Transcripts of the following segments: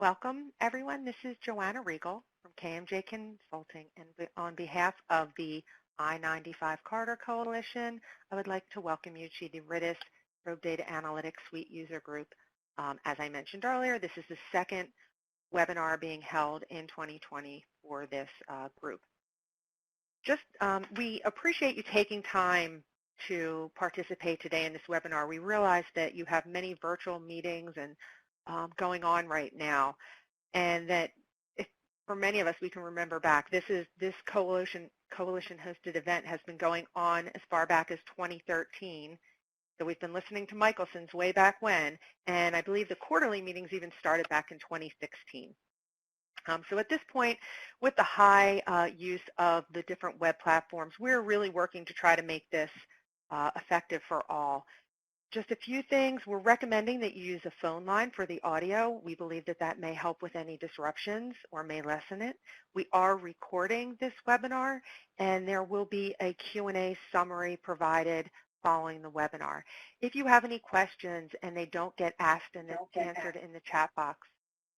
Welcome, everyone. This is Joanna Regal from KMJ Consulting, and on behalf of the I-95 Corridor Coalition, I would like to welcome you to the RITIS Rhode Data Analytics Suite User Group. As I mentioned earlier, this is the second webinar being held in 2020 for this group. We appreciate you taking time to participate today in this webinar. We realize that you have many virtual meetings and going on right now, and that for many of us, we can remember back. This coalition hosted event has been going on as far back as 2013. So we've been listening to Michael since way back when, and I believe the quarterly meetings even started back in 2016. So at this point, with the high use of the different web platforms, we're really working to try to make this effective for all. Just a few things. We're recommending that you use a phone line for the audio. We believe that that may help with any disruptions or may lessen it. We are recording this webinar, and there will be a Q&A summary provided following the webinar. If you have any questions and they don't get asked and answered in the chat box,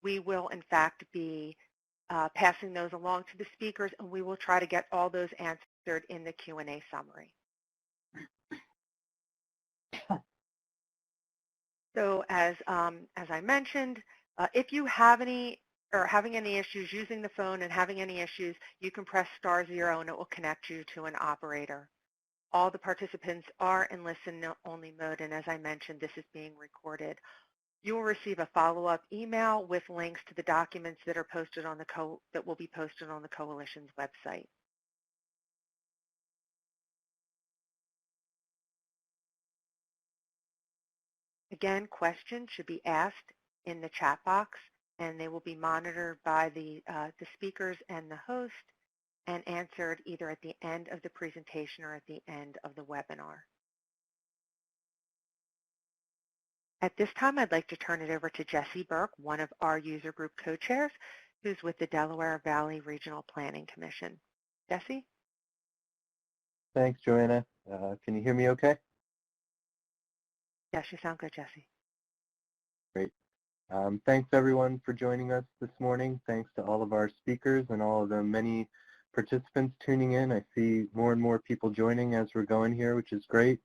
we will in fact be passing those along to the speakers, and we will try to get all those answered in the Q&A summary. So as I mentioned, if you have any or having any issues using the phone and having any issues, you can press *0 and it will connect you to an operator. All the participants are in listen-only mode, and as I mentioned, this is being recorded. You will receive a follow-up email with links to the documents that are posted on that will be posted on the Coalition's website. Again, questions should be asked in the chat box, and they will be monitored by the speakers and the host and answered either at the end of the presentation or at the end of the webinar. At this time, I'd like to turn it over to Jesse Burke, one of our user group co-chairs, who's with the Delaware Valley Regional Planning Commission. Jesse? Thanks, Joanna. Can you hear me okay? Yes, you sound good, Jesse. Great. Thanks, everyone, for joining us this morning. Thanks to all of our speakers and all of the many participants tuning in. I see more and more people joining as we're going here, which is great.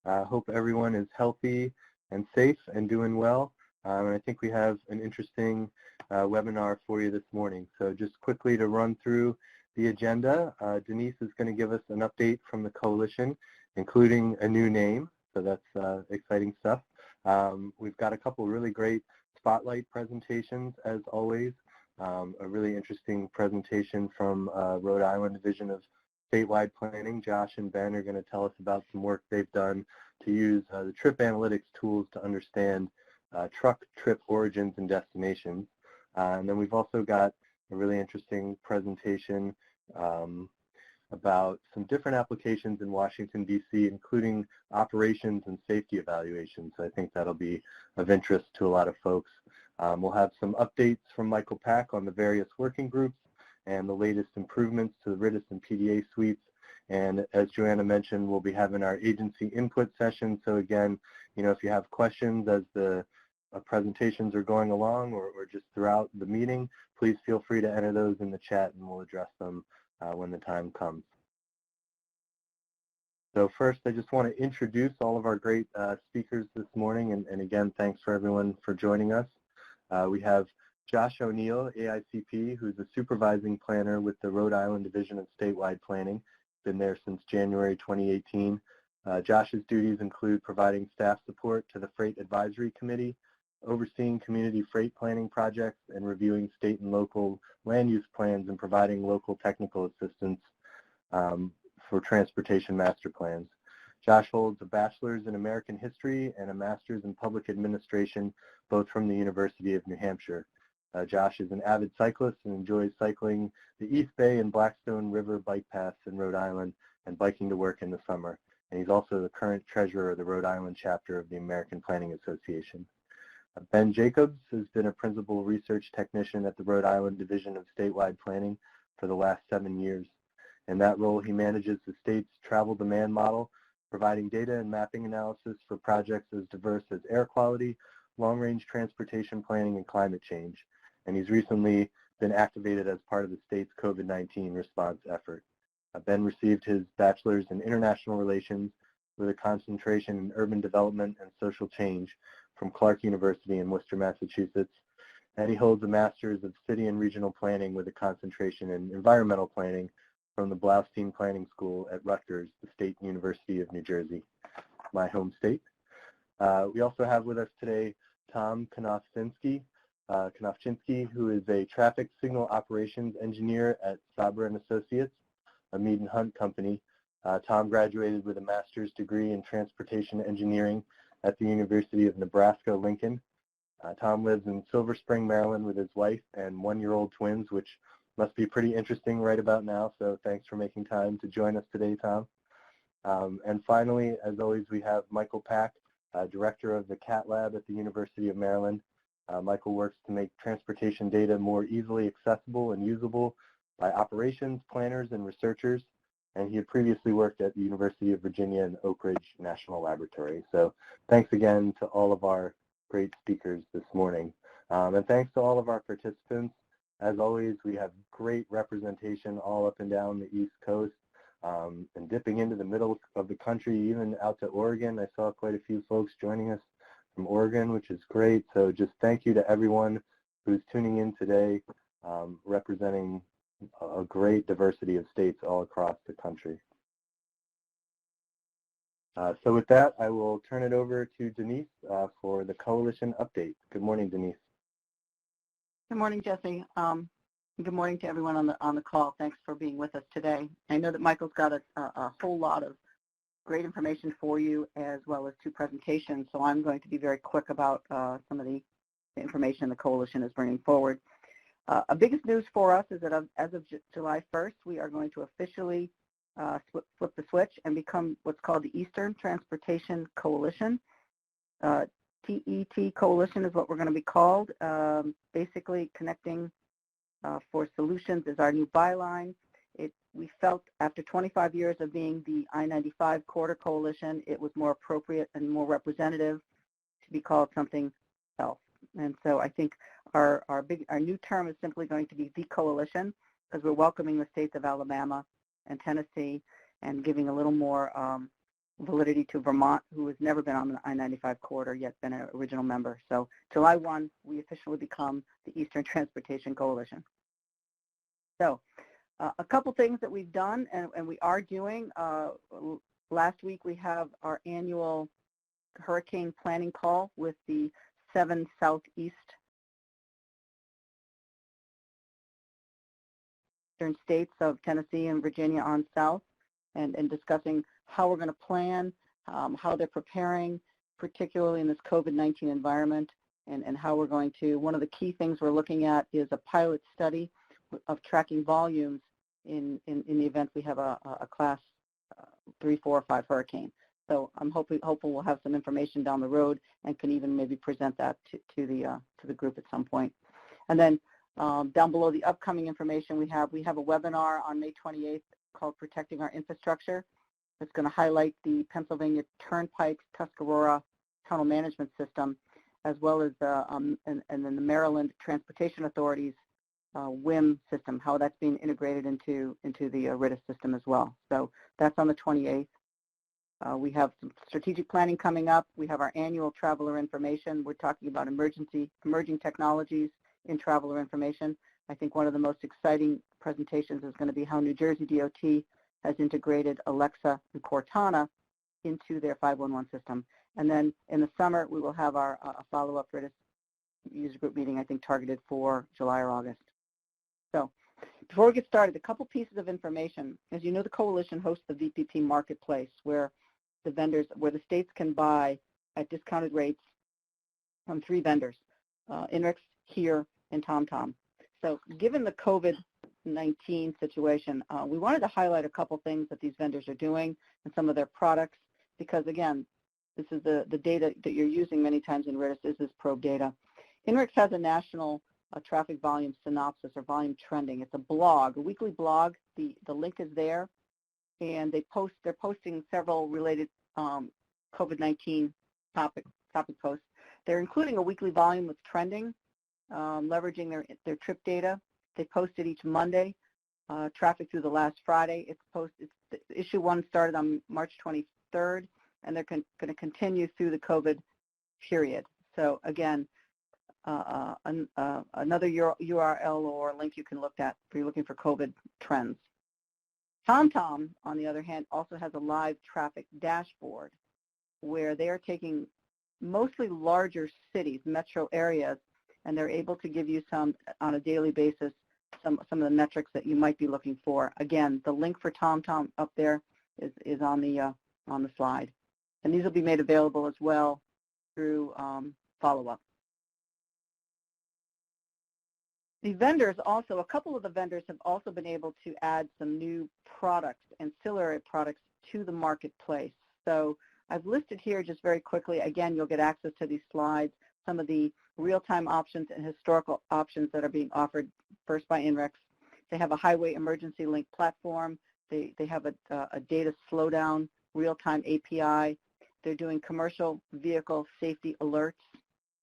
Hope everyone is healthy and safe and doing well. And I think we have an interesting webinar for you this morning. So just quickly to run through the agenda, Denise is going to give us an update from the Coalition, including a new name. So that's exciting stuff. We've got a couple really great spotlight presentations, as always. A really interesting presentation from Rhode Island Division of Statewide Planning. Josh and Ben are going to tell us about some work they've done to use the trip analytics tools to understand truck trip origins and destinations. And then we've also got a really interesting presentation about some different applications in Washington, D.C., including operations and safety evaluations. So I think that'll be of interest to a lot of folks. We'll have some updates from Michael Pack on the various working groups and the latest improvements to the RITIS and PDA suites. And as Joanna mentioned, we'll be having our agency input session. So again, if you have questions as the presentations are going along or just throughout the meeting, please feel free to enter those in the chat and we'll address them when the time comes. So first, I just want to introduce all of our great speakers this morning, and again, thanks for everyone for joining us. We have Josh O'Neill, AICP, who's a supervising planner with the Rhode Island Division of Statewide Planning, been there since January 2018. Josh's duties include providing staff support to the Freight Advisory Committee, overseeing community freight planning projects, and reviewing state and local land use plans and providing local technical assistance for transportation master plans. Josh holds a bachelor's in American history and a master's in public administration, both from the University of New Hampshire. Josh is an avid cyclist and enjoys cycling the East Bay and Blackstone River bike paths in Rhode Island and biking to work in the summer. And he's also the current treasurer of the Rhode Island chapter of the American Planning Association. Ben Jacobs has been a principal research technician at the Rhode Island Division of Statewide Planning for the last 7 years. In that role, he manages the state's travel demand model, providing data and mapping analysis for projects as diverse as air quality, long-range transportation planning, and climate change. and he's recently been activated as part of the state's COVID-19 response effort. Ben received his bachelor's in international relations with a concentration in urban development and social change from Clark University in Worcester, Massachusetts, and he holds a master's of city and regional planning with a concentration in environmental planning from the Blaustein Planning School at Rutgers, the State University of New Jersey, my home state. We also have with us today Tom Knofczynski, who is a traffic signal operations engineer at Sabra and Associates, a Mead and Hunt company. Tom graduated with a master's degree in transportation engineering at the University of Nebraska-Lincoln. Tom lives in Silver Spring, Maryland with his wife and one-year-old twins, which must be pretty interesting right about now, so thanks for making time to join us today, Tom. And finally, as always, we have Michael Pack, director of the CATT lab at the University of Maryland. Michael works to make transportation data more easily accessible and usable by operations, planners, and researchers, and he had previously worked at the University of Virginia and Oak Ridge National Laboratory. So thanks again to all of our great speakers this morning. And thanks to all of our participants. As always, we have great representation all up and down the East Coast, and dipping into the middle of the country, even out to Oregon. I saw quite a few folks joining us from Oregon, which is great. So just thank you to everyone who's tuning in today, representing a great diversity of states all across the country. So with that, I will turn it over to Denise for the coalition update. Good morning, Denise. Good morning, Jesse. Good morning to everyone on the call. Thanks for being with us today. I know that Michael's got a whole lot of great information for you, as well as 2 presentations, so I'm going to be very quick about some of the information the coalition is bringing forward. A biggest news for us is that as of July 1st, we are going to officially flip the switch and become what's called the Eastern Transportation Coalition. TET Coalition is what we're going to be called. Basically, Connecting for Solutions is our new byline. We felt after 25 years of being the I-95 Corridor Coalition, it was more appropriate and more representative to be called something else. And so I think our new term is simply going to be the coalition, because we're welcoming the states of Alabama and Tennessee and giving a little more validity to Vermont, who has never been on the I-95 corridor yet, been an original member. So July 1, we officially become the Eastern Transportation Coalition. So a couple things that we've done and we are doing. Last week we have our annual hurricane planning call with the 7 southeast states of Tennessee and Virginia on south, and discussing how we're going to plan, how they're preparing, particularly in this COVID-19 environment, and how we're going to, one of the key things we're looking at is a pilot study of tracking volumes in the event we have a class 3, 4, or 5 hurricane. So I'm hopeful we'll have some information down the road and can even maybe present that to the group at some point. And then down below the upcoming information we have a webinar on May 28th called Protecting Our Infrastructure. It's going to highlight the Pennsylvania Turnpike's Tuscarora Tunnel Management System, as well as and then the Maryland Transportation Authority's WIM system, how that's being integrated into the RITIS system as well. So that's on the 28th. We have some strategic planning coming up. We have our annual traveler information. We're talking about emerging technologies in traveler information. I think one of the most exciting presentations is going to be how New Jersey DOT has integrated Alexa and Cortana into their 511 system. And then in the summer, we will have our follow-up RITIS user group meeting, I think targeted for July or August. So before we get started, a couple pieces of information. As you know, the coalition hosts the VPP marketplace, where the states can buy at discounted rates from 3 vendors, INRIX, HERE, and TomTom. So given the COVID-19 situation, we wanted to highlight a couple things that these vendors are doing and some of their products, because again, this is the data that you're using many times in RITIS. This is probe data. INRIX has a national traffic volume synopsis or volume trending. It's a blog, a weekly blog. The link is there, and they're posting several related COVID-19 topic posts. They're including a weekly volume with trending, leveraging their trip data. They post it each Monday. Traffic through the last Friday. Issue 1 started on March 23rd, and they're going to continue through the COVID period. So again, another URL or link you can look at if you're looking for COVID trends. TomTom, on the other hand, also has a live traffic dashboard where they are taking mostly larger cities, metro areas, and they're able to give you some, on a daily basis, some of the metrics that you might be looking for. Again, the link for TomTom up there is on the slide. And these will be made available as well through follow-up. The vendors also, a couple of the vendors have also been able to add some new products, ancillary products, to the marketplace. So I've listed here just very quickly. Again, you'll get access to these slides, some of the real-time options and historical options that are being offered first by INRIX. They have a highway emergency link platform. They have a data slowdown real-time API. They're doing commercial vehicle safety alerts,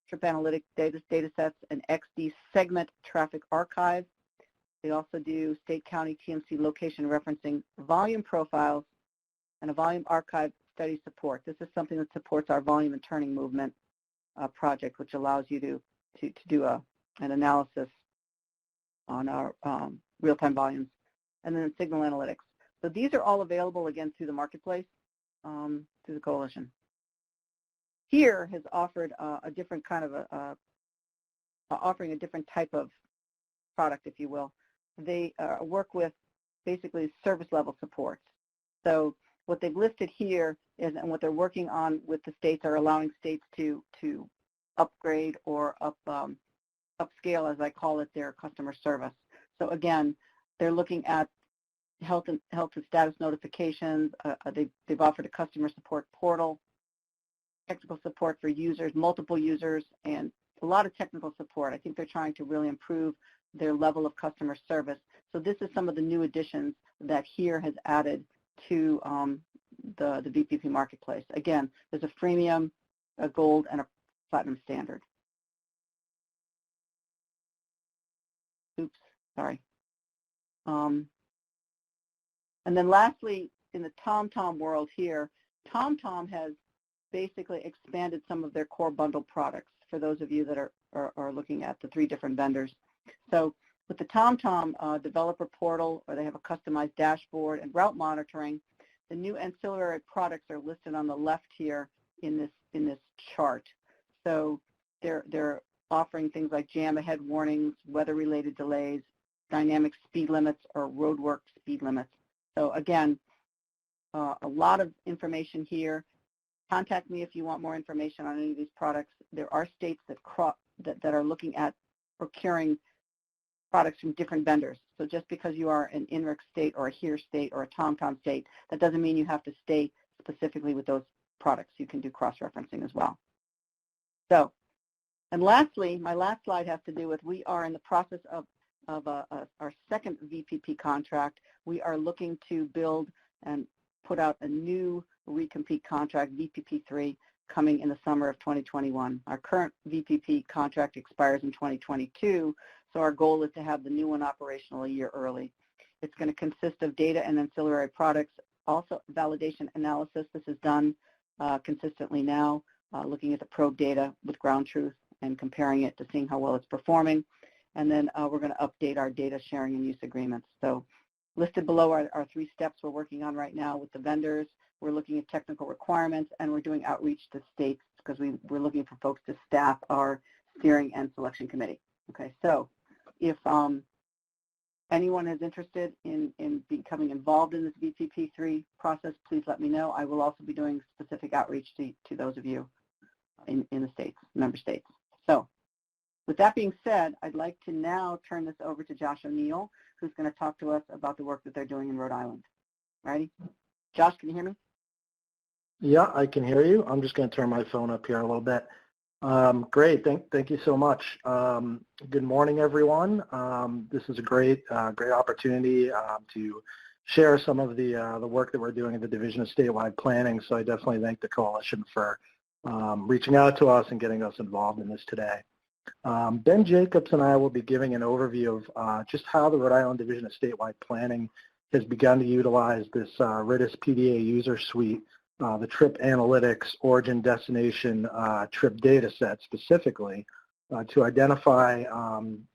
trip analytic data sets, and XD segment traffic archive. They also do state, county, TMC location referencing volume profiles and a volume archive study support. This is something that supports our volume and turning movement project, which allows you to do an analysis on our real-time volumes. And then signal analytics. So these are all available, again, through the marketplace, through the coalition. HERE has offered a different kind of offering a different type of product, if you will. They work with basically service level support. So what they've listed here is, and what they're working on with the states, are allowing states to upgrade or upscale, as I call it, their customer service. So again, they're looking at health and status notifications. They've offered a customer support portal, technical support for users, multiple users, and a lot of technical support. I think they're trying to really improve their level of customer service. So this is some of the new additions that HERE has added to the VPP marketplace. Again, there's a freemium, a gold, and a platinum standard. Oops, sorry. And then lastly, in the TomTom world here, TomTom has basically expanded some of their core bundle products for those of you that are looking at the 3 different vendors. So with the TomTom developer portal, where they have a customized dashboard and route monitoring, the new ancillary products are listed on the left here in this chart. So they're offering things like jam ahead warnings, weather-related delays, dynamic speed limits, or roadwork speed limits. So again, a lot of information here. Contact me if you want more information on any of these products. There are states that are looking at procuring products from different vendors. So just because you are an INRIX state or a HERE state or a TomTom state, that doesn't mean you have to stay specifically with those products. You can do cross-referencing as well. So, and lastly, my last slide has to do with, we are in the process of our second VPP contract. We are looking to build and put out a new recompete contract, VPP3, coming in the summer of 2021. Our current VPP contract expires in 2022, so our goal is to have the new one operational a year early. It's going to consist of data and ancillary products, also validation analysis. This is done consistently now, looking at the probe data with ground truth and comparing it to seeing how well it's performing. And then we're going to update our data sharing and use agreements. So listed below are 3 steps we're working on right now with the vendors. We're looking at technical requirements, and we're doing outreach to states because we're looking for folks to staff our steering and selection committee. Okay, so if anyone is interested in becoming involved in this VPP3 process, please let me know. I will also be doing specific outreach to those of you in the states, member states. So with that being said, I'd like to now turn this over to Josh O'Neill, who's going to talk to us about the work that they're doing in Rhode Island. Ready? Josh, can you hear me? Yeah, I can hear you. I'm just going to turn my phone up here a little bit. Great. Thank you so much. Good morning, everyone. This is a great opportunity to share some of the work that we're doing in the Division of Statewide Planning. So I definitely thank the coalition for reaching out to us and getting us involved in this today. Ben Jacobs and I will be giving an overview of just how the Rhode Island Division of Statewide Planning has begun to utilize this RITIS PDA user suite, the trip analytics origin destination trip data set specifically, to identify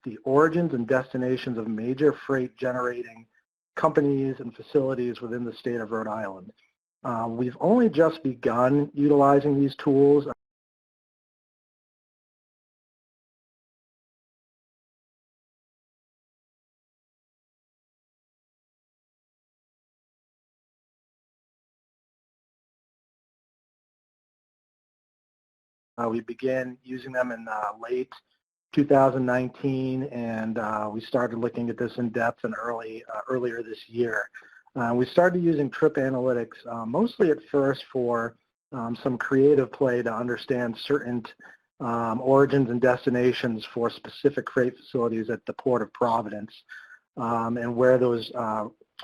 the origins and destinations of major freight generating companies and facilities within the state of Rhode Island. We've only just begun utilizing these tools. We began using them in late 2019, and we started looking at this in depth and earlier this year. We started using trip analytics mostly at first for some creative play to understand certain origins and destinations for specific freight facilities at the Port of Providence, and where those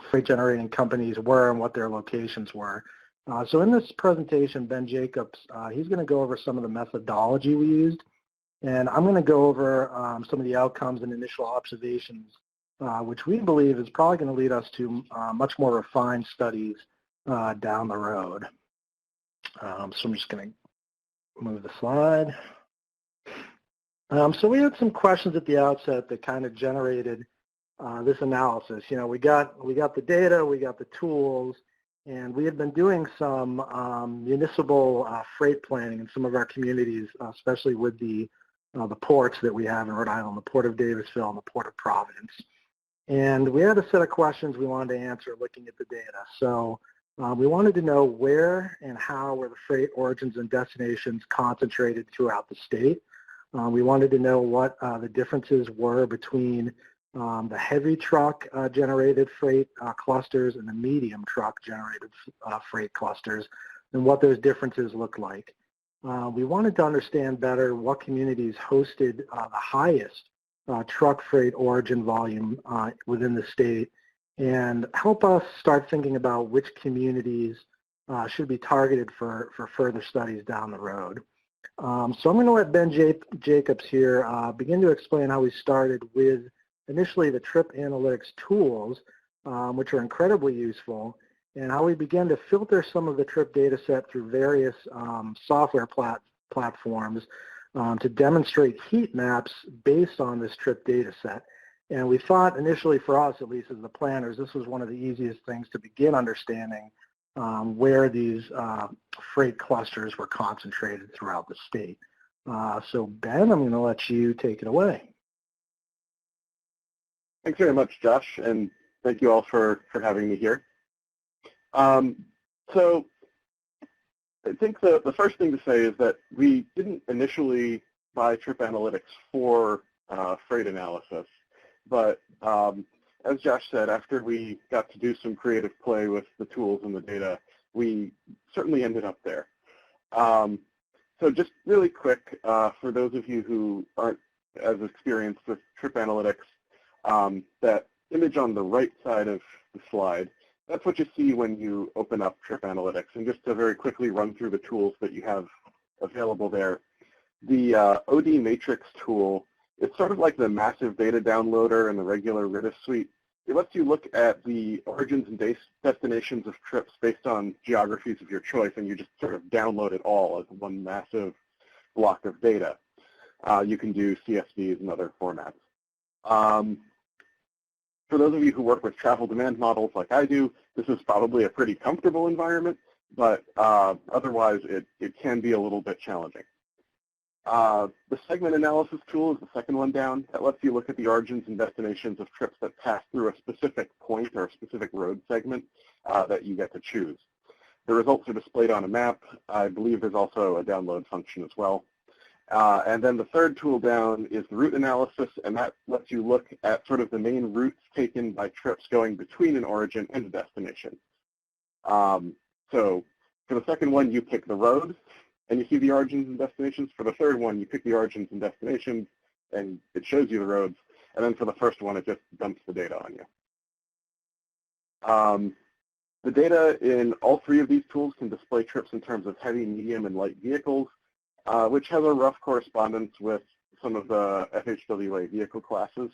freight generating companies were and what their locations were. So in this presentation, Ben Jacobs, he's going to go over some of the methodology we used, and I'm going to go over some of the outcomes and initial observations, which we believe is probably going to lead us to much more refined studies down the road. So I'm just going to move the slide. So we had some questions at the outset that kind of generated this analysis. You know, we got the data, we got the tools, and we had been doing some municipal freight planning in some of our communities, especially with the ports that we have in Rhode Island, the Port of Davisville and the Port of Providence. And we had a set of questions we wanted to answer looking at the data. So we wanted to know where and how were the freight origins and destinations concentrated throughout the state. We wanted to know what the differences were between the heavy truck generated freight clusters and the medium truck generated freight clusters, and what those differences look like. We wanted to understand better what communities hosted the highest truck freight origin volume within the state, and help us start thinking about which communities should be targeted for further studies down the road. So I'm going to let Ben Jacobs here begin to explain how we started with initially the trip analytics tools, which are incredibly useful, and how we began to filter some of the trip data set through various software platforms to demonstrate heat maps based on this trip data set. And we thought initially, for us at least as the planners, this was one of the easiest things to begin understanding where these freight clusters were concentrated throughout the state. So Ben, I'm going to let you take it away. Thanks very much, Josh, and thank you all for having me here. So I think the first thing to say is that we didn't initially buy trip analytics for freight analysis, but as Josh said, after we got to do some creative play with the tools and the data, we certainly ended up there. So just really quick, for those of you who aren't as experienced with trip analytics, that image on the right side of the slide, that's what you see when you open up trip analytics. And just to very quickly run through the tools that you have available there, the OD matrix tool, it's sort of like the massive data downloader in the regular RITIS suite. It lets you look at the origins and destinations of trips based on geographies of your choice, and you just sort of download it all as one massive block of data. You can do CSVs and other formats. For those of you who work with travel demand models like I do, this is probably a pretty comfortable environment, but otherwise it can be a little bit challenging. The segment analysis tool is the second one down. That lets you look at the origins and destinations of trips that pass through a specific point or a specific road segment that you get to choose. The results are displayed on a map. I believe there's also a download function as well. And then the third tool down is the route analysis, and that lets you look at sort of the main routes taken by trips going between an origin and a destination. So for the second one, you pick the road, and you see the origins and destinations. For the third one, you pick the origins and destinations, and it shows you the roads. And then for the first one, it just dumps the data on you. The data in all three of these tools can display trips in terms of heavy, medium, and light vehicles, which has a rough correspondence with some of the FHWA vehicle classes.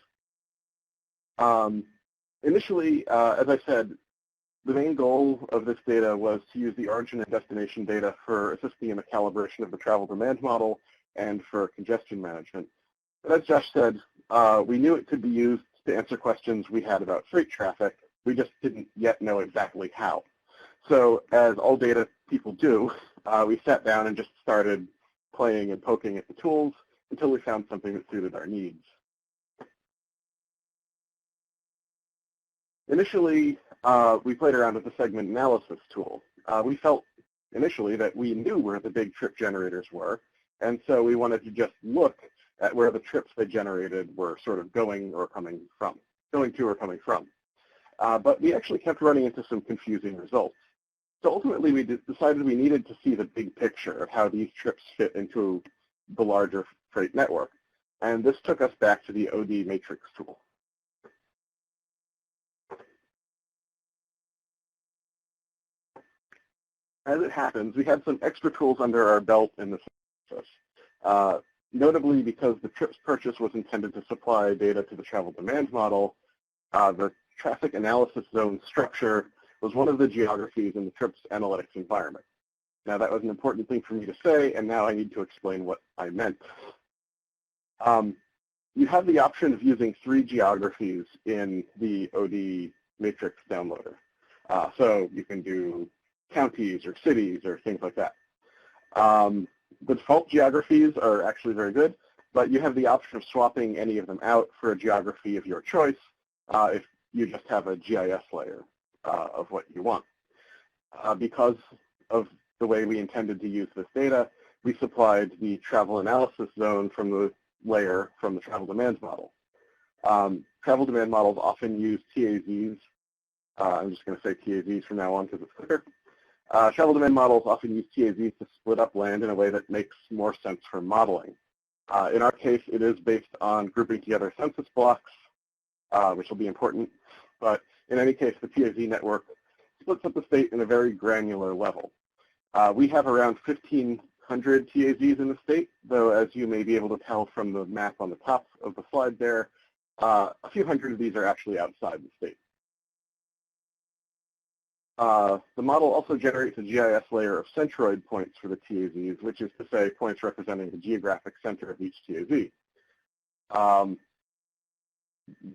Initially, as I said, the main goal of this data was to use the origin and destination data for assisting in the calibration of the travel demand model and for congestion management. But as Josh said, we knew it could be used to answer questions we had about freight traffic. We just didn't yet know exactly how. So as all data people do, we sat down and just started playing and poking at the tools until we found something that suited our needs. Initially, we played around with the segment analysis tool. We felt initially that we knew where the big trip generators were, and so we wanted to just look at where the trips they generated were sort of going to or coming from. But we actually kept running into some confusing results. So ultimately, we decided we needed to see the big picture of how these trips fit into the larger freight network. And this took us back to the OD matrix tool. As it happens, we had some extra tools under our belt in this process. Notably, because the trips purchase was intended to supply data to the travel demand model, the traffic analysis zone structure was one of the geographies in the trips analytics environment. Now, that was an important thing for me to say, and now I need to explain what I meant. You have the option of using 3 geographies in the OD matrix downloader. So you can do counties or cities or things like that. The default geographies are actually very good, but you have the option of swapping any of them out for a geography of your choice if you just have a GIS layer of what you want. Because of the way we intended to use this data, we supplied the travel analysis zone from the layer from the travel demand model. Travel demand models often use TAZs. I'm just going to say TAZs from now on because it's quicker. Travel demand models often use TAZs to split up land in a way that makes more sense for modeling. In our case, it is based on grouping together census blocks, which will be important. But in any case, the TAZ network splits up the state in a very granular level. We have around 1,500 TAZs in the state, though as you may be able to tell from the map on the top of the slide there, a few hundred of these are actually outside the state. The model also generates a GIS layer of centroid points for the TAZs, which is to say points representing the geographic center of each TAZ.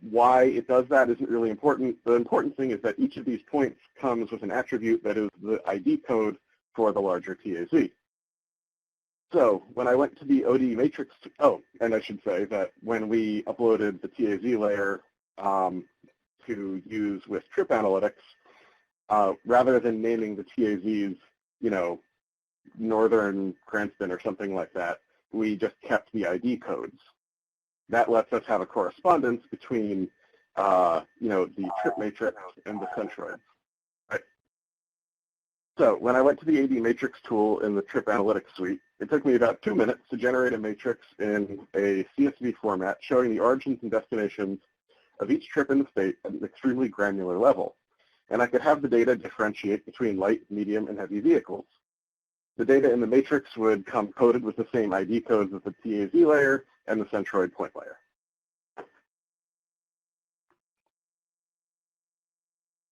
Why it does that isn't really important. The important thing is that each of these points comes with an attribute that is the ID code for the larger TAZ. So when I went to the OD matrix, and I should say that when we uploaded the TAZ layer to use with trip analytics, rather than naming the TAZs, Northern Cranston or something like that, we just kept the ID codes. That lets us have a correspondence between, the trip matrix and the centroids. Right? So when I went to the AD matrix tool in the trip analytics suite, it took me about 2 minutes to generate a matrix in a CSV format showing the origins and destinations of each trip in the state at an extremely granular level. And I could have the data differentiate between light, medium, and heavy vehicles. The data in the matrix would come coded with the same ID codes as the TAZ layer and the centroid point layer.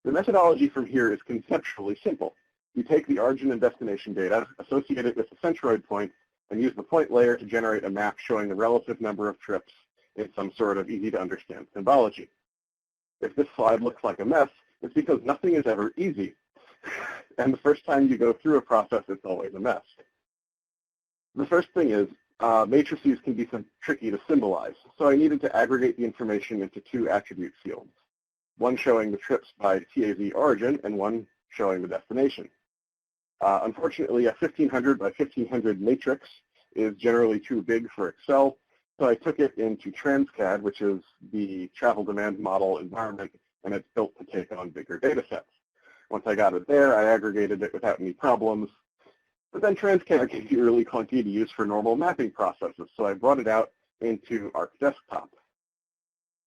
The methodology from here is conceptually simple. You take the origin and destination data, associate it with the centroid point, and use the point layer to generate a map showing the relative number of trips in some sort of easy-to-understand symbology. If this slide looks like a mess, it's because nothing is ever easy. And the first time you go through a process, it's always a mess. The first thing is, matrices can be tricky to symbolize, so I needed to aggregate the information into 2 attribute fields, one showing the trips by TAZ origin and one showing the destination. Unfortunately, a 1,500 by 1,500 matrix is generally too big for Excel, so I took it into TransCAD, which is the travel demand model environment, and it's built to take on bigger data sets. Once I got it there, I aggregated it without any problems. But then TransCAD can be really clunky to use for normal mapping processes, so I brought it out into ArcDesktop,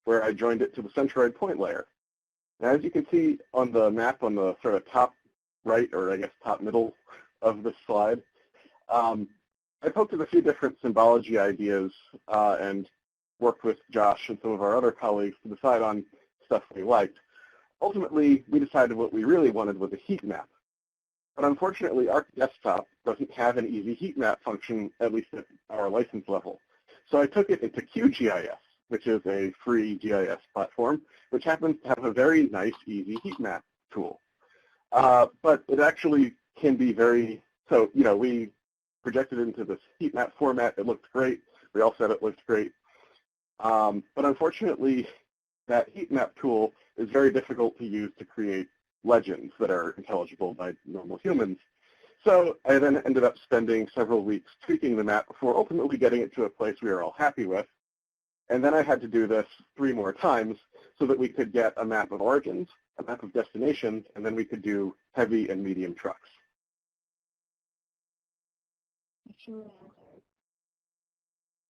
where I joined it to the centroid point layer. Now, as you can see on the map on the sort of top right, or I guess top middle of this slide, I poked at a few different symbology ideas and worked with Josh and some of our other colleagues to decide on stuff we liked. Ultimately, we decided what we really wanted was a heat map. But unfortunately, ArcDesktop doesn't have an easy heat map function, at least at our license level. So I took it into QGIS, which is a free GIS platform, which happens to have a very nice, easy heat map tool. But it actually can be very, so, we projected into this heat map format. It looked great. We all said it looked great. But unfortunately, that heat map tool is very difficult to use to create legends that are intelligible by normal humans. So I then ended up spending several weeks tweaking the map before ultimately getting it to a place we were all happy with. And then I had to do this 3 more times so that we could get a map of origins, a map of destinations, and then we could do heavy and medium trucks.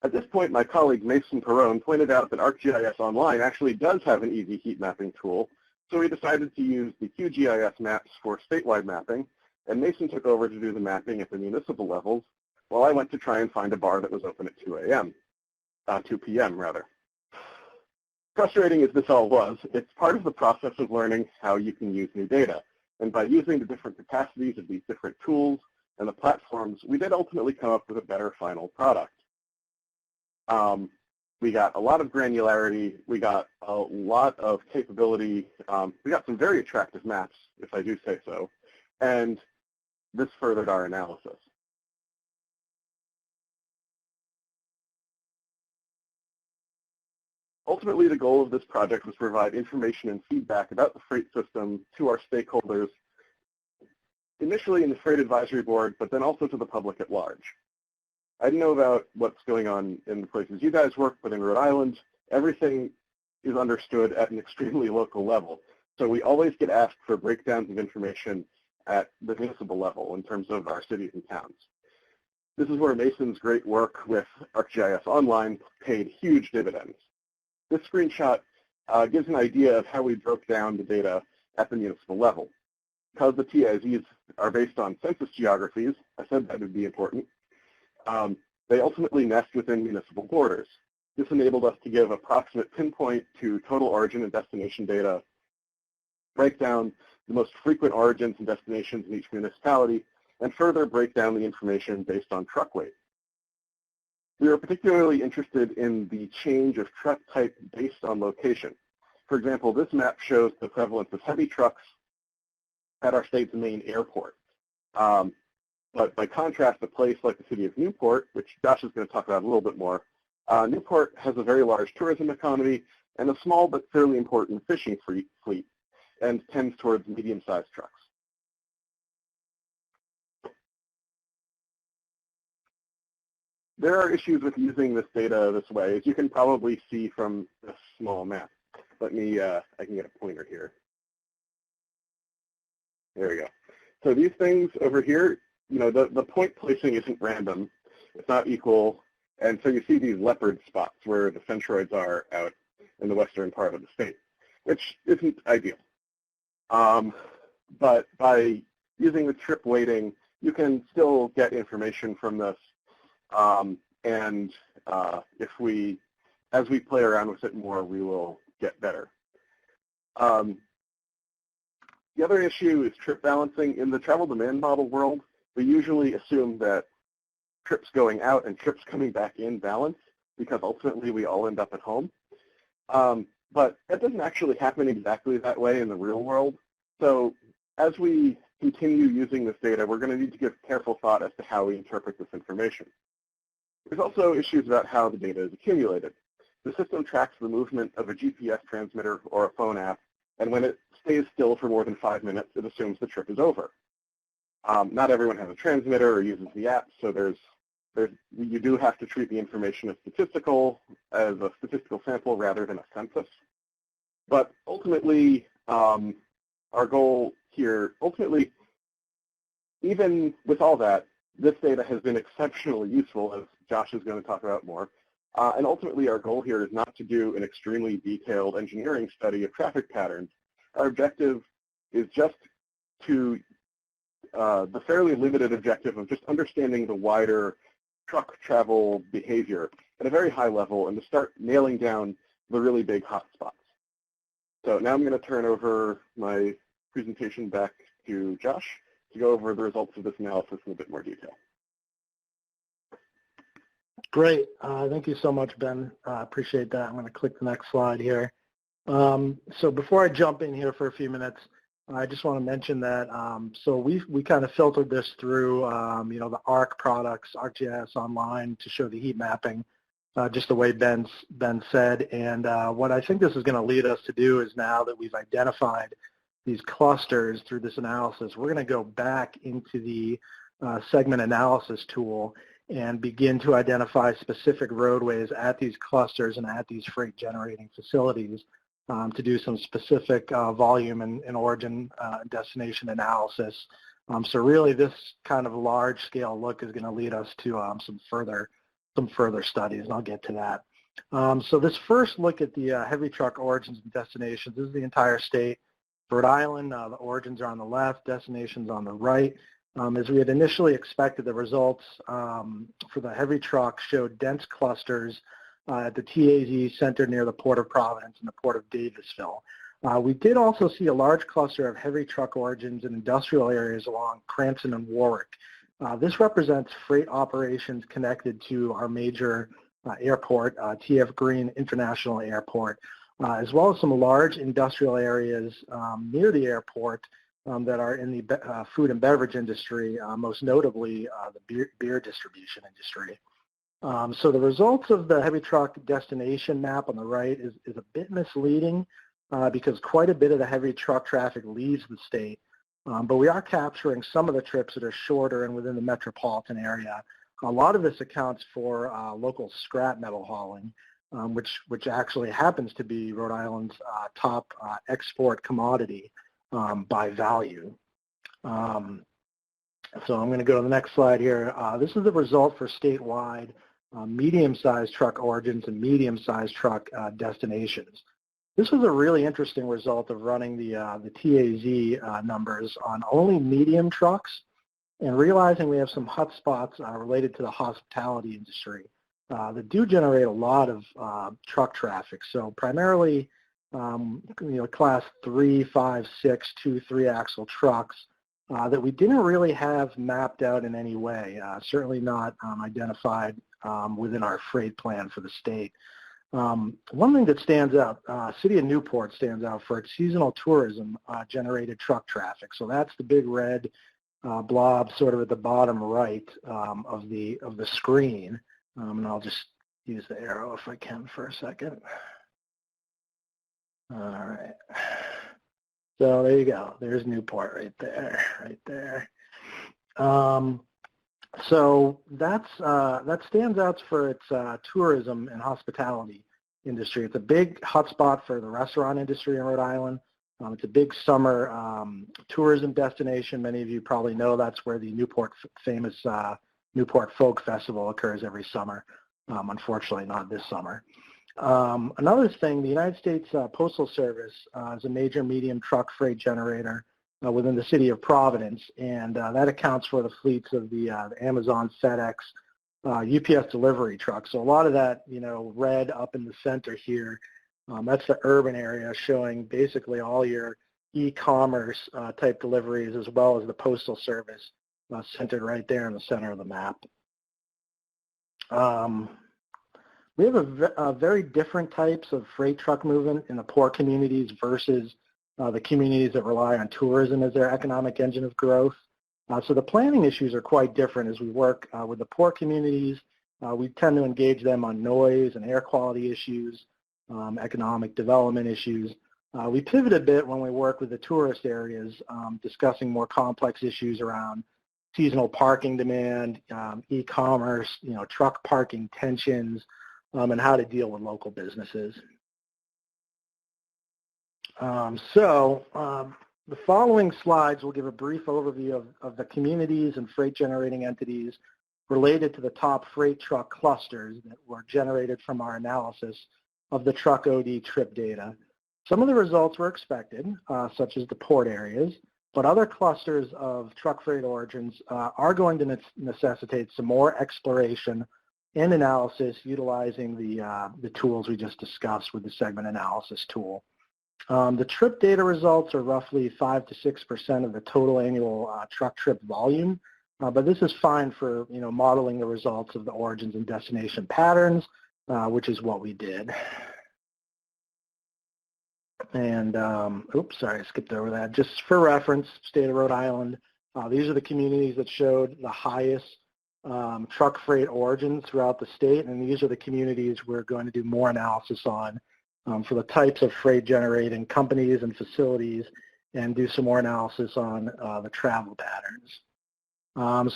At this point, my colleague Mason Perrone pointed out that ArcGIS Online actually does have an easy heat mapping tool, so we decided to use the QGIS maps for statewide mapping, and Mason took over to do the mapping at the municipal levels, while I went to try and find a bar that was open at 2 p.m. rather. Frustrating as this all was, it's part of the process of learning how you can use new data, and by using the different capacities of these different tools and the platforms, we did ultimately come up with a better final product. We got a lot of granularity, we got a lot of capability, we got some very attractive maps, if I do say so, and this furthered our analysis. Ultimately, the goal of this project was to provide information and feedback about the freight system to our stakeholders, initially in the Freight Advisory Board, but then also to the public at large. I didn't know about what's going on in the places you guys work, but in Rhode Island, everything is understood at an extremely local level. So we always get asked for breakdowns of information at the municipal level in terms of our cities and towns. This is where Mason's great work with ArcGIS Online paid huge dividends. This screenshot gives an idea of how we broke down the data at the municipal level. Because the TIZs are based on census geographies, I said that would be important, they ultimately nest within municipal borders. This enabled us to give approximate pinpoint to total origin and destination data, break down the most frequent origins and destinations in each municipality, and further break down the information based on truck weight. We are particularly interested in the change of truck type based on location. For example, this map shows the prevalence of heavy trucks at our state's main airport. But by contrast, a place like the city of Newport, which Josh is going to talk about a little bit more, Newport has a very large tourism economy and a small but fairly important fishing fleet and tends towards medium-sized trucks. There are issues with using this data this way, as you can probably see from this small map. Let me, I can get a pointer here. There we go. So these things over here, the point placing isn't random. It's not equal. And so you see these leopard spots where the centroids are out in the western part of the state, which isn't ideal. But by using the trip weighting, you can still get information from this. As we play around with it more, we will get better. The other issue is trip balancing. In the travel demand model world, we usually assume that trips going out and trips coming back in balance because ultimately we all end up at home. But that doesn't actually happen exactly that way in the real world. So as we continue using this data, we're going to need to give careful thought as to how we interpret this information. There's also issues about how the data is accumulated. The system tracks the movement of a GPS transmitter or a phone app, and when it stays still for more than 5 minutes, it assumes the trip is over. Not everyone has a transmitter or uses the app, so you do have to treat the information as a statistical sample rather than a census. But ultimately, our goal here, even with all that, this data has been exceptionally useful, as Josh is going to talk about more. And ultimately, our goal here is not to do an extremely detailed engineering study of traffic patterns. Our objective is just to the fairly limited objective of just understanding the wider truck travel behavior at a very high level and to start nailing down the really big hotspots. So now I'm going to turn over my presentation back to Josh to go over the results of this analysis in a bit more detail. Great. Thank you so much, Ben. Appreciate that. I'm going to click the next slide here. So before I jump in here for a few minutes, I just want to mention that so we kind of filtered this through the ARC products, ArcGIS Online, to show the heat mapping, just the way Ben said. And what I think this is going to lead us to do is, now that we've identified these clusters through this analysis, we're going to go back into the segment analysis tool and begin to identify specific roadways at these clusters and at these freight generating facilities to do some specific volume and origin destination analysis. So really this kind of large scale look is going to lead us to some further studies, and I'll get to that. So this first look at the heavy truck origins and destinations, this is the entire state. Rhode Island, the origins are on the left, destinations on the right. As we had initially expected, the results for the heavy truck showed dense clusters at the TAZ centered near the Port of Providence and the Port of Davisville. We did also see a large cluster of heavy truck origins in industrial areas along Cranston and Warwick. This represents freight operations connected to our major airport, TF Green International Airport, as well as some large industrial areas near the airport that are in the food and beverage industry, most notably the beer distribution industry. So the results of the heavy truck destination map on the right is a bit misleading because quite a bit of the heavy truck traffic leaves the state, but we are capturing some of the trips that are shorter and within the metropolitan area. A lot of this accounts for local scrap metal hauling, which actually happens to be Rhode Island's top export commodity by value. So I'm going to go to the next slide here. This is the result for statewide medium-sized truck origins and medium-sized truck destinations. This was a really interesting result of running the TAZ numbers on only medium trucks and realizing we have some hotspots related to the hospitality industry that do generate a lot of truck traffic. So primarily, class 3, 5, 6, 2, 3-axle trucks that we didn't really have mapped out in any way, certainly not identified within our freight plan for the state. One thing that stands out, City of Newport stands out for its seasonal tourism generated truck traffic. So that's the big red blob sort of at the bottom right of the screen. And I'll just use the arrow if I can for a second. All right. So there you go. There's Newport right there. So that stands out for its tourism and hospitality industry. It's a big hotspot for the restaurant industry in Rhode Island. It's a big summer tourism destination. Many of you probably know that's where the famous Newport Folk Festival occurs every summer. Unfortunately, not this summer. Another thing, the United States Postal Service is a major medium truck freight generator within the city of Providence, and that accounts for the fleets of the Amazon, FedEx, UPS delivery trucks. So a lot of that, red up in the center here, that's the urban area showing basically all your e-commerce type deliveries as well as the Postal Service centered right there in the center of the map. We have a very different types of freight truck movement in the poor communities versus the communities that rely on tourism as their economic engine of growth. So the planning issues are quite different as we work with the poor communities. We tend to engage them on noise and air quality issues, economic development issues. We pivot a bit when we work with the tourist areas, discussing more complex issues around seasonal parking demand, e-commerce, truck parking tensions, and how to deal with local businesses. The following slides will give a brief overview of the communities and freight generating entities related to the top freight truck clusters that were generated from our analysis of the truck OD trip data. Some of the results were expected, such as the port areas. But other clusters of truck freight origins are going to necessitate some more exploration and analysis utilizing the tools we just discussed with the segment analysis tool. The trip data results are roughly 5 to 6% of the total annual truck trip volume, but this is fine for modeling the results of the origins and destination patterns, which is what we did. And, oops, sorry, I skipped over that. Just for reference, state of Rhode Island, these are the communities that showed the highest truck freight origins throughout the state, and these are the communities we're going to do more analysis on for the types of freight generating companies and facilities, and do some more analysis on the travel patterns.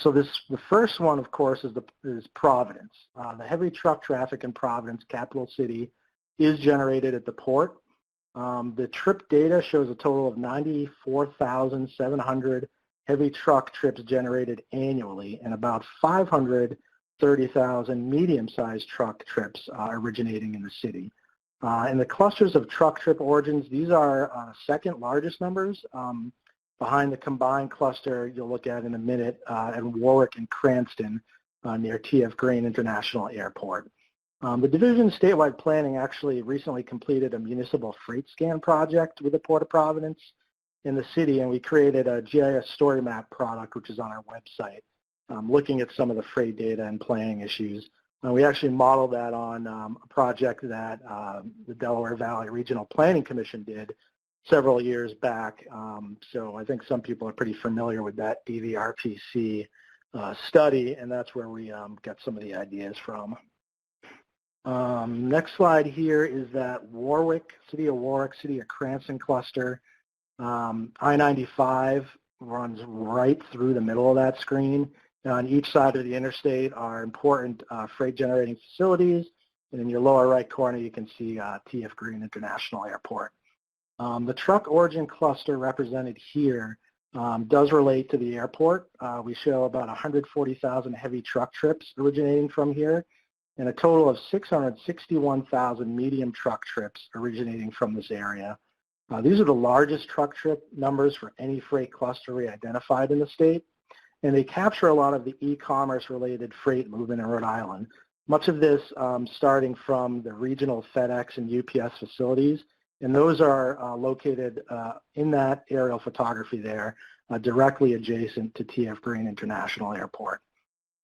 So the first one, of course, is Providence. The heavy truck traffic in Providence, capital city, is generated at the port. The trip data shows a total of 94,700 heavy truck trips generated annually, and about 530,000 medium-sized truck trips originating in the city. In the clusters of truck trip origins, these are second largest numbers behind the combined cluster you'll look at in a minute at Warwick and Cranston near T.F. Green International Airport. The Division of Statewide Planning actually recently completed a municipal freight scan project with the Port of Providence in the city, and we created a GIS story map product, which is on our website, looking at some of the freight data and planning issues. We actually modeled that on a project that the Delaware Valley Regional Planning Commission did several years back. So I think some people are pretty familiar with that DVRPC study, and that's where we got some of the ideas from. Next slide here is that City of Cranston cluster. I-95 runs right through the middle of that screen. On each side of the interstate are important freight generating facilities, and in your lower right corner you can see T.F. Green International Airport. The truck origin cluster represented here does relate to the airport. We show about 140,000 heavy truck trips originating from here, and a total of 661,000 medium truck trips originating from this area. These are the largest truck trip numbers for any freight cluster we identified in the state, and they capture a lot of the e-commerce related freight movement in Rhode Island. Much of this starting from the regional FedEx and UPS facilities, and those are located in that aerial photography there, directly adjacent to T.F. Green International Airport.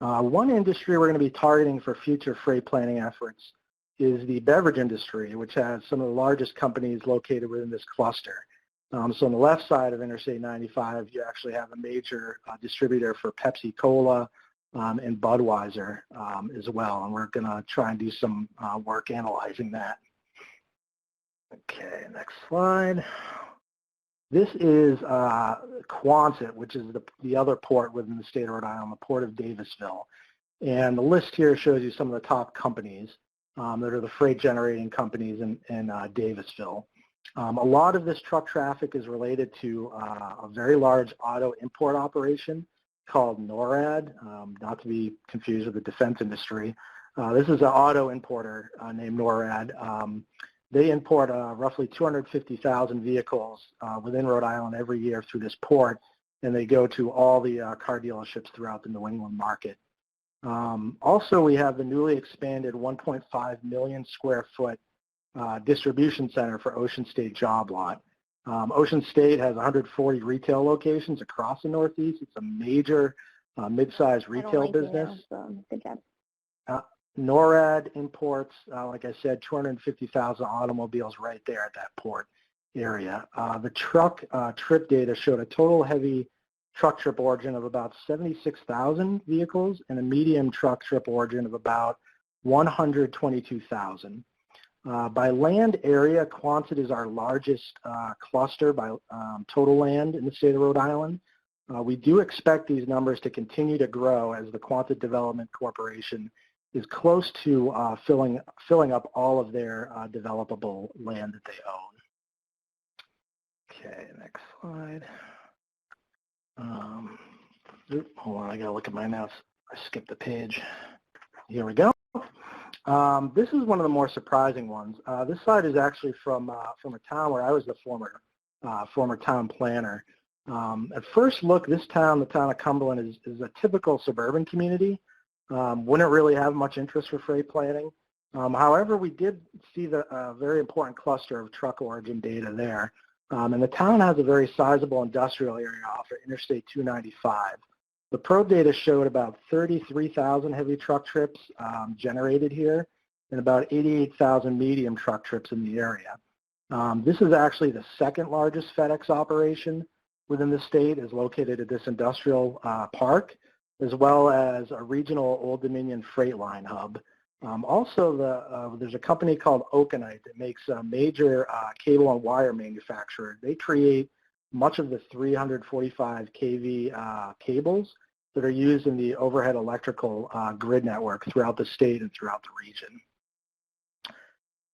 One industry we're going to be targeting for future freight planning efforts is the beverage industry, which has some of the largest companies located within this cluster. So on the left side of Interstate 95, you actually have a major distributor for Pepsi Cola and Budweiser as well, and we're going to try and do some work analyzing that. Okay, next slide. This is Quonset, which is the other port within the state of Rhode Island, the Port of Davisville. And the list here shows you some of the top companies that are the freight generating companies in Davisville. A lot of this truck traffic is related to a very large auto import operation called NORAD, not to be confused with the defense industry. This is an auto importer named NORAD. They import roughly 250,000 vehicles within Rhode Island every year through this port, and they go to all the car dealerships throughout the New England market. Also, we have the newly expanded 1.5 million square foot distribution center for Ocean State Job Lot. Ocean State has 140 retail locations across the Northeast. It's a major mid-sized retail business. Good job. NORAD imports, like I said, 250,000 automobiles right there at that port area. The truck trip data showed a total heavy truck trip origin of about 76,000 vehicles and a medium truck trip origin of about 122,000. By land area, Quonset is our largest cluster by total land in the state of Rhode Island. We do expect these numbers to continue to grow as the Quonset Development Corporation is close to filling up all of their developable land that they own. Okay, next slide. Hold on, I gotta look at my notes. I skipped the page. Here we go. This is one of the more surprising ones. This slide is actually from a town where I was the former town planner. At first look, this town, the town of Cumberland, is a typical suburban community. Wouldn't really have much interest for freight planning. However, we did see the very important cluster of truck origin data there. And the town has a very sizable industrial area off of Interstate 295. The probe data showed about 33,000 heavy truck trips generated here and about 88,000 medium truck trips in the area. This is actually the second largest FedEx operation within the state, is located at this industrial park, as well as a regional Old Dominion freight line hub. Also, there's a company called Okanite that makes a major cable and wire manufacturer. They create much of the 345 kV cables that are used in the overhead electrical grid network throughout the state and throughout the region.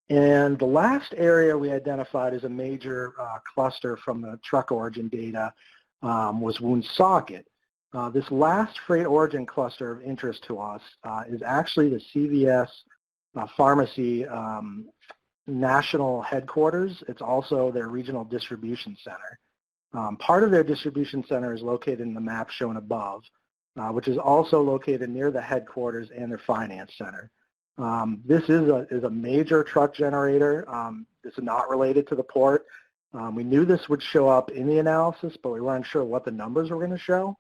And the last area we identified as a major cluster from the truck origin data was Woonsocket. This last freight origin cluster of interest to us is actually the CVS pharmacy national headquarters. It's also their regional distribution center. Part of their distribution center is located in the map shown above, which is also located near the headquarters and their finance center. This is a major truck generator. This is not related to the port. We knew this would show up in the analysis, but we weren't sure what the numbers were going to show.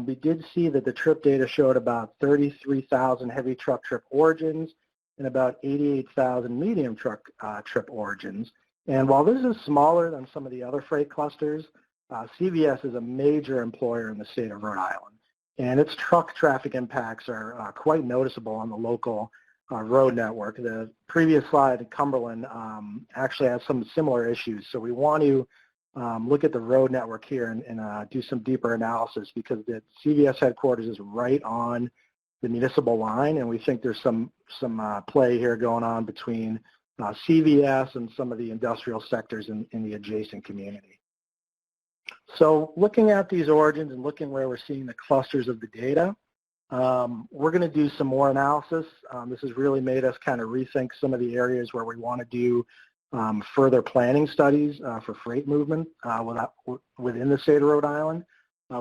We did see that the trip data showed about 33,000 heavy truck trip origins and about 88,000 medium truck trip origins. And while this is smaller than some of the other freight clusters, CVS is a major employer in the state of Rhode Island, and its truck traffic impacts are quite noticeable on the local road network. The previous slide, Cumberland, actually has some similar issues, so we want to look at the road network here and do some deeper analysis, because the CVS headquarters is right on the municipal line, and we think there's some play here going on between CVS and some of the industrial sectors in the adjacent community. So looking at these origins and looking where we're seeing the clusters of the data, we're going to do some more analysis. This has really made us kind of rethink some of the areas where we want to do further planning studies for freight movement within the state of Rhode Island.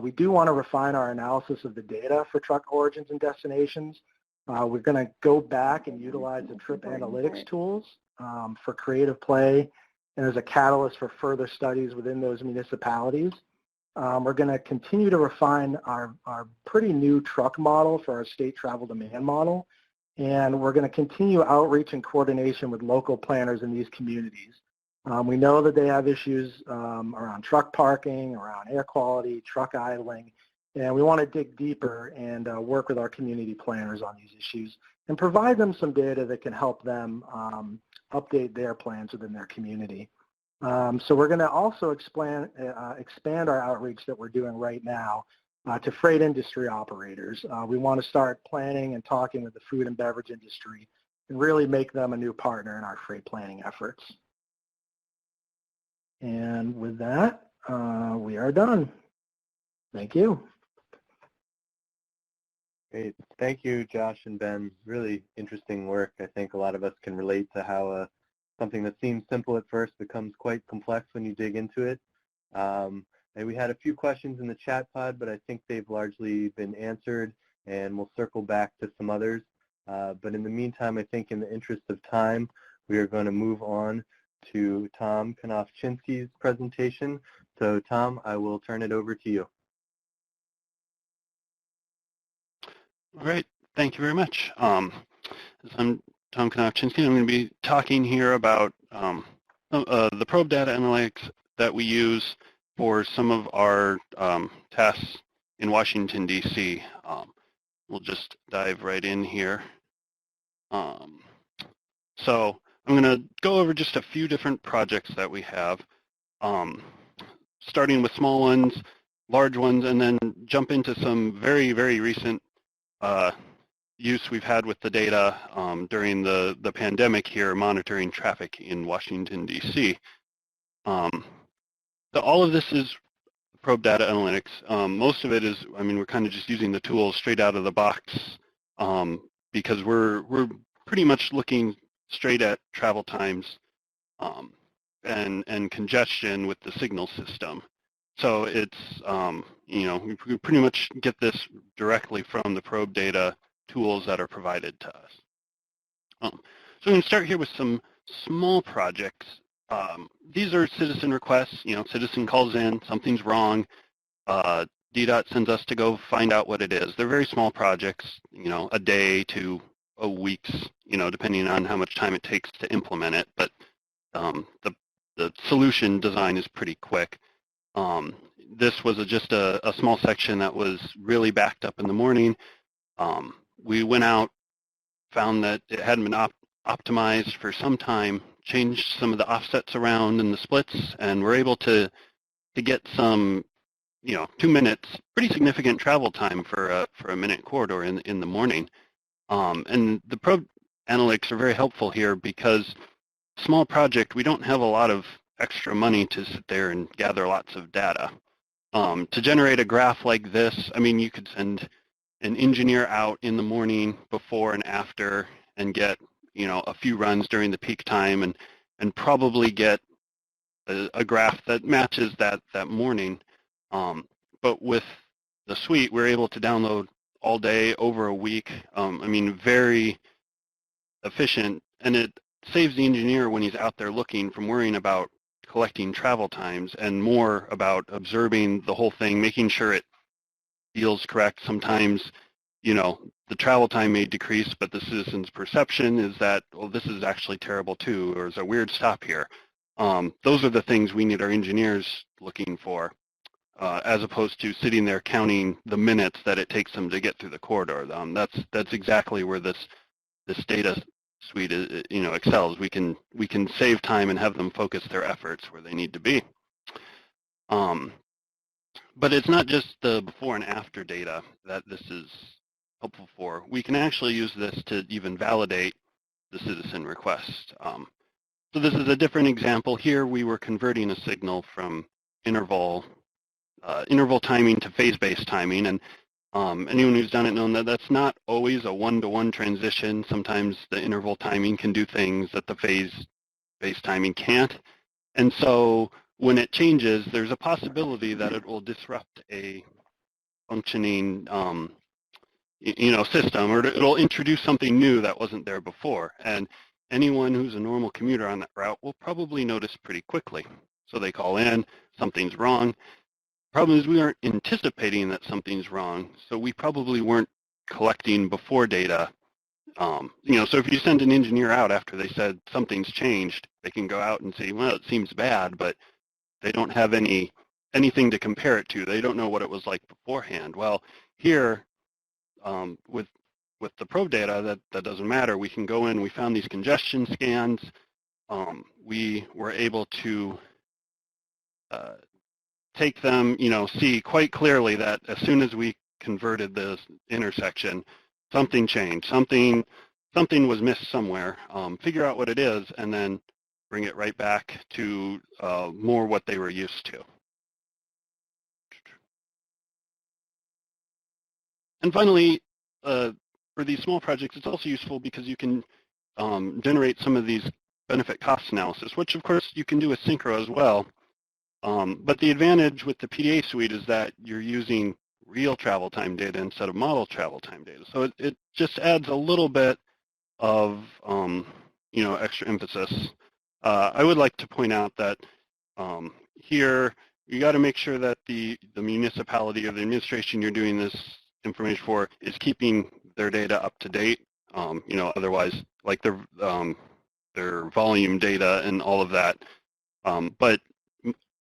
We do want to refine our analysis of the data for truck origins and destinations. We're going to go back and utilize the trip analytics tools for creative play and as a catalyst for further studies within those municipalities. We're going to continue to refine our pretty new truck model for our state travel demand model. And we're going to continue outreach and coordination with local planners in these communities. We know that they have issues around truck parking, around air quality, truck idling, and we want to dig deeper and work with our community planners on these issues and provide them some data that can help them update their plans within their community. So we're going to also expand our outreach that we're doing right now to freight industry operators. We want to start planning and talking with the food and beverage industry and really make them a new partner in our freight planning efforts. And with that, we are done. Thank you. Great. Thank you, Josh and Ben. Really interesting work. I think a lot of us can relate to how something that seems simple at first becomes quite complex when you dig into it. And we had a few questions in the chat pod, but I think they've largely been answered, and we'll circle back to some others. But in the meantime, I think in the interest of time, we are going to move on to Tom Knofczynski's presentation. So Tom, I will turn it over to you. All right, thank you very much. I'm Tom Knofczynski. I'm going to be talking here about the probe data analytics that we use for some of our tasks in Washington, D.C. We'll just dive right in here. So I'm going to go over just a few different projects that we have, starting with small ones, large ones, and then jump into some very, very recent use we've had with the data during the pandemic here, monitoring traffic in Washington, D.C. All of this is probe data analytics. Most of it is, I mean, we're kind of just using the tools straight out of the box because we're pretty much looking straight at travel times and congestion with the signal system. So it's, we pretty much get this directly from the probe data tools that are provided to us. So I'm going to start here with some small projects. These are citizen requests. Citizen calls in, something's wrong. DDOT sends us to go find out what it is. They're very small projects, a day to a week's, depending on how much time it takes to implement it. But the solution design is pretty quick. This was just a small section that was really backed up in the morning. We went out, found that it hadn't been optimized for some time, changed some of the offsets around and the splits, and we're able to get some, 2 minutes, pretty significant travel time for a minute corridor in the morning. And the probe analytics are very helpful here because small project, we don't have a lot of extra money to sit there and gather lots of data. To generate a graph like this, you could send an engineer out in the morning before and after and get, a few runs during the peak time and probably get a graph that matches that morning. But with the suite, we're able to download all day over a week. Very efficient, and it saves the engineer when he's out there looking from worrying about collecting travel times and more about observing the whole thing, making sure it feels correct. Sometimes, the travel time may decrease, but the citizen's perception is that, well, this is actually terrible too, or there's a weird stop here. Those are the things we need our engineers looking for, as opposed to sitting there counting the minutes that it takes them to get through the corridor. That's exactly where this data suite excels. We can save time and have them focus their efforts where they need to be. But it's not just the before and after data that this is helpful for. We can actually use this to even validate the citizen request. So this is a different example. Here we were converting a signal from interval timing to phase-based timing, and anyone who's done it knows that that's not always a one-to-one transition. Sometimes the interval timing can do things that the phase-based timing can't. And so when it changes, there's a possibility that it will disrupt a functioning system, or it'll introduce something new that wasn't there before. And anyone who's a normal commuter on that route will probably notice pretty quickly. So they call in, something's wrong. Problem is we aren't anticipating that something's wrong, so we probably weren't collecting before data. So if you send an engineer out after they said something's changed, they can go out and say, well, it seems bad, but they don't have anything to compare it to. They don't know what it was like beforehand. Well, here, with the probe data, that doesn't matter. We can go in, we found these congestion scans. We were able to take them, see quite clearly that as soon as we converted this intersection, something changed, something was missed somewhere, figure out what it is, and then bring it right back to more what they were used to. And finally, for these small projects, it's also useful because you can generate some of these benefit cost analysis, which of course you can do with Synchro as well. But the advantage with the PDA suite is that you're using real travel time data instead of model travel time data. So it just adds a little bit of extra emphasis. I would like to point out that here you got to make sure that the municipality or the administration you're doing this information for is keeping their data up to date. Otherwise, like their volume data and all of that. But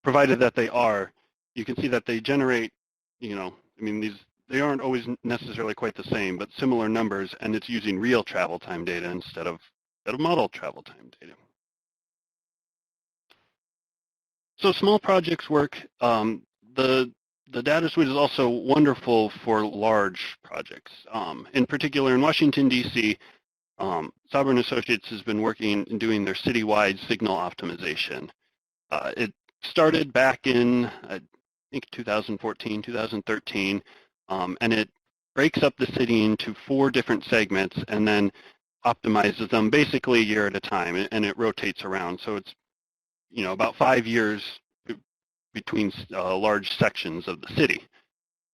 provided that they are, you can see that they generate, they aren't always necessarily quite the same, but similar numbers, and it's using real travel time data instead of model travel time data. So small projects work. The data suite is also wonderful for large projects. In particular, in Washington, D.C., Sabra and Associates has been working and doing their citywide signal optimization. It started back in, I think, 2014, 2013, and it breaks up the city into 4 different segments and then optimizes them basically a year at a time, and it rotates around. So it's, about 5 years between large sections of the city.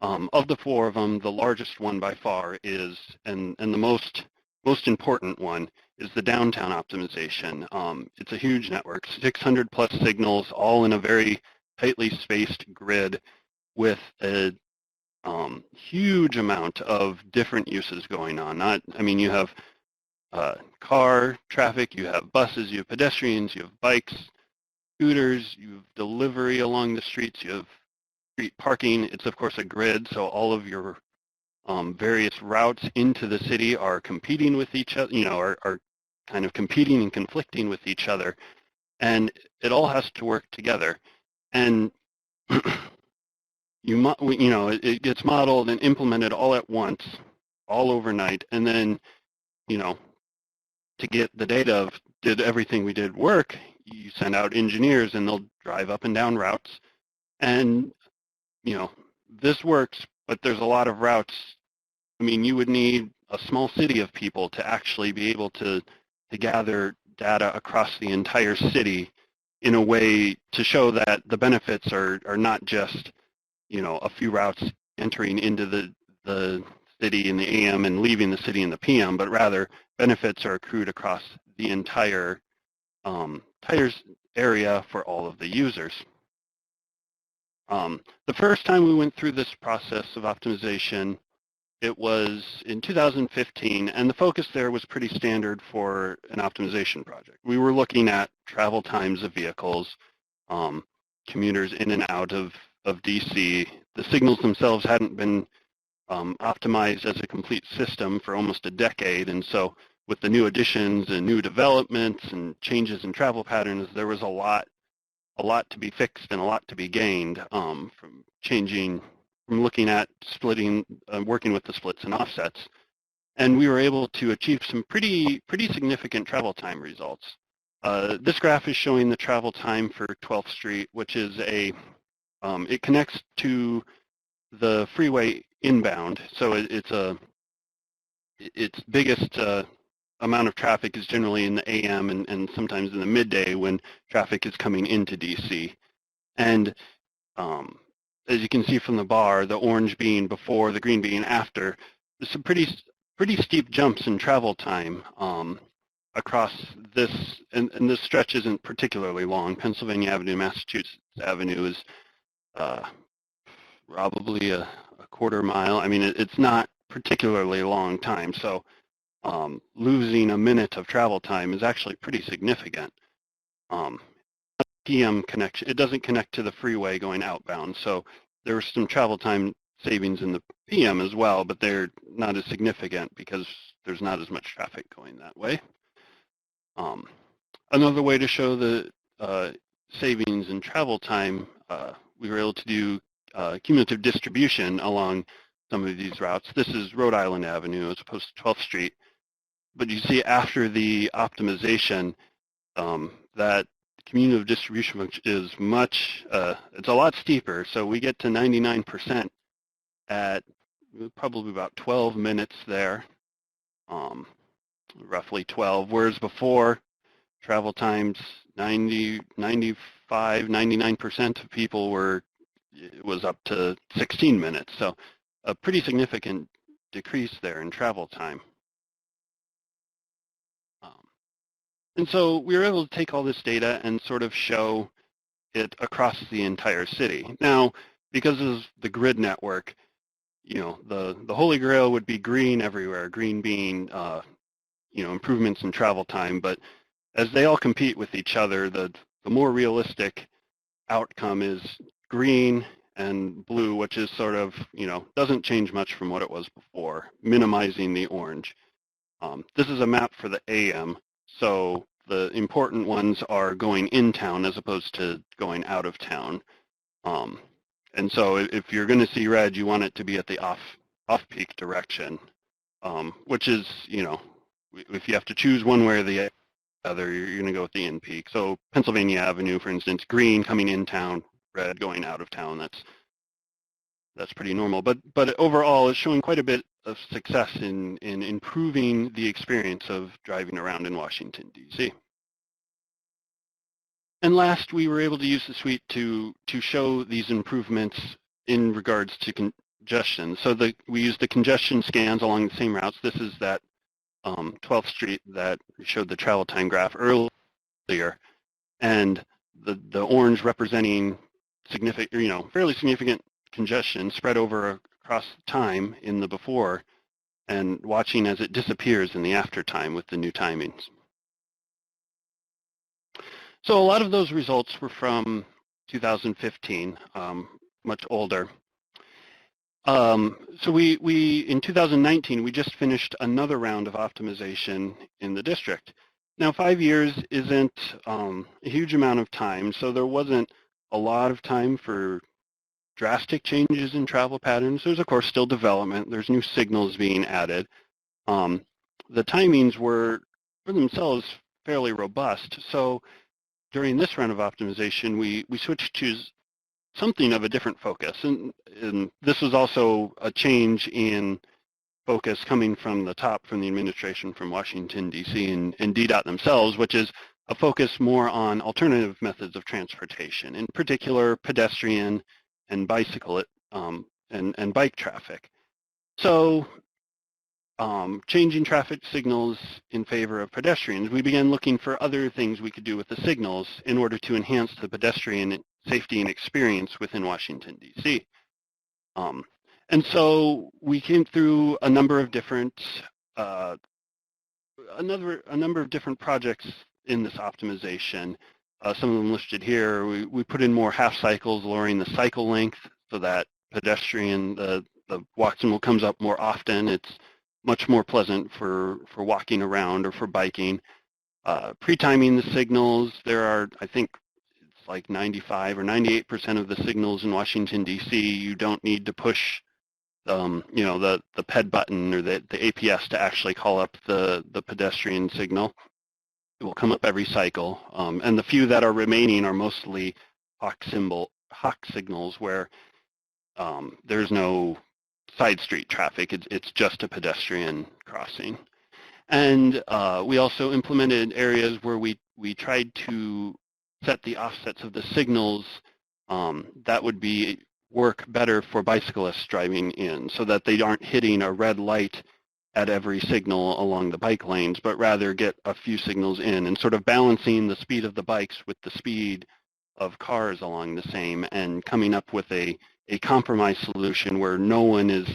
Of the four of them, the largest one by far is, and the most important one, is the downtown optimization. It's a huge network, 600 plus signals, all in a very tightly spaced grid with a huge amount of different uses going on. You have car traffic, you have buses, you have pedestrians, you have bikes, scooters, you have delivery along the streets, you have street parking. It's of course a grid, so all of your various routes into the city are competing with each other, are kind of competing and conflicting with each other, and it all has to work together. And it gets modeled and implemented all at once, all overnight, and then, to get the data of did everything we did work, you send out engineers and they'll drive up and down routes, and this works, but there's a lot of routes. You would need a small city of people to actually be able to gather data across the entire city in a way to show that the benefits are not just, a few routes entering into the city in the AM and leaving the city in the PM, but rather benefits are accrued across the entire area for all of the users. The first time we went through this process of optimization, it was in 2015, and the focus there was pretty standard for an optimization project. We were looking at travel times of vehicles, commuters in and out of DC. The signals themselves hadn't been optimized as a complete system for almost a decade, and so with the new additions and new developments and changes in travel patterns, there was a lot to be fixed and a lot to be gained from looking at splitting, working with the splits and offsets. And we were able to achieve some pretty significant travel time results. This graph is showing the travel time for 12th Street, which is it connects to the freeway inbound. So its biggest amount of traffic is generally in the AM and sometimes in the midday when traffic is coming into DC. And as you can see from the bar, the orange being before, the green being after, there's some pretty steep jumps in travel time across this, and this stretch isn't particularly long. Pennsylvania Avenue, Massachusetts Avenue is probably a quarter mile. It's not particularly long time, so losing a minute of travel time is actually pretty significant. PM connection, it doesn't connect to the freeway going outbound, so there's some travel time savings in the PM as well, but they're not as significant because there's not as much traffic going that way. Another way to show the savings in travel time, we were able to do cumulative distribution along some of these routes. This is Rhode Island Avenue as opposed to 12th Street. But you see after the optimization that cumulative distribution is it's a lot steeper. So we get to 99% at probably about 12 minutes there, roughly 12, whereas before travel times 90, 95, 99% of people was up to 16 minutes. So a pretty significant decrease there in travel time. And so we were able to take all this data and sort of show it across the entire city. Now, because of the grid network, the holy grail would be green everywhere, green being, improvements in travel time. But as they all compete with each other, the more realistic outcome is green and blue, which is sort of, doesn't change much from what it was before, minimizing the orange. This is a map for the AM. So the important ones are going in town as opposed to going out of town. And so if you're going to see red, you want it to be at the off-peak direction, which is, if you have to choose one way or the other, you're going to go with the in-peak. So Pennsylvania Avenue, for instance, green coming in town, red going out of town. That's pretty normal. But overall, it's showing quite a bit of success in improving the experience of driving around in Washington, D.C. And last, we were able to use the suite to show these improvements in regards to congestion. So we used the congestion scans along the same routes. This is that 12th Street that showed the travel time graph earlier, and the orange representing significant, fairly significant congestion spread over across time in the before, and watching as it disappears in the after time with the new timings. So a lot of those results were from 2015, much older. So we in 2019, we just finished another round of optimization in the district. Now, 5 years isn't a huge amount of time, so there wasn't a lot of time for drastic changes in travel patterns. There's, of course, still development. There's new signals being added. The timings were, for themselves, fairly robust. So during this round of optimization, we switched to something of a different focus. And this was also a change in focus coming from the top, from the administration, from Washington, D.C. and DDOT themselves, which is a focus more on alternative methods of transportation, in particular pedestrian and bicycle and bike traffic. So changing traffic signals in favor of pedestrians, we began looking for other things we could do with the signals in order to enhance the pedestrian safety and experience within Washington, D.C. And so we came through a number of different projects in this optimization. Some of them listed here. We put in more half cycles, lowering the cycle length so that pedestrian, the walk signal comes up more often. It's much more pleasant for walking around or for biking. Pre-timing the signals, there are, I think, it's like 95 or 98% of the signals in Washington, D.C. you don't need to push the PED button or the APS to actually call up the pedestrian signal. It will come up every cycle. And the few that are remaining are mostly hawk signals where there's no side street traffic. It's just a pedestrian crossing. And we also implemented areas where we tried to set the offsets of the signals that would work better for bicyclists driving in, so that they aren't hitting a red light at every signal along the bike lanes, but rather get a few signals in and sort of balancing the speed of the bikes with the speed of cars along the same, and coming up with a compromise solution where no one is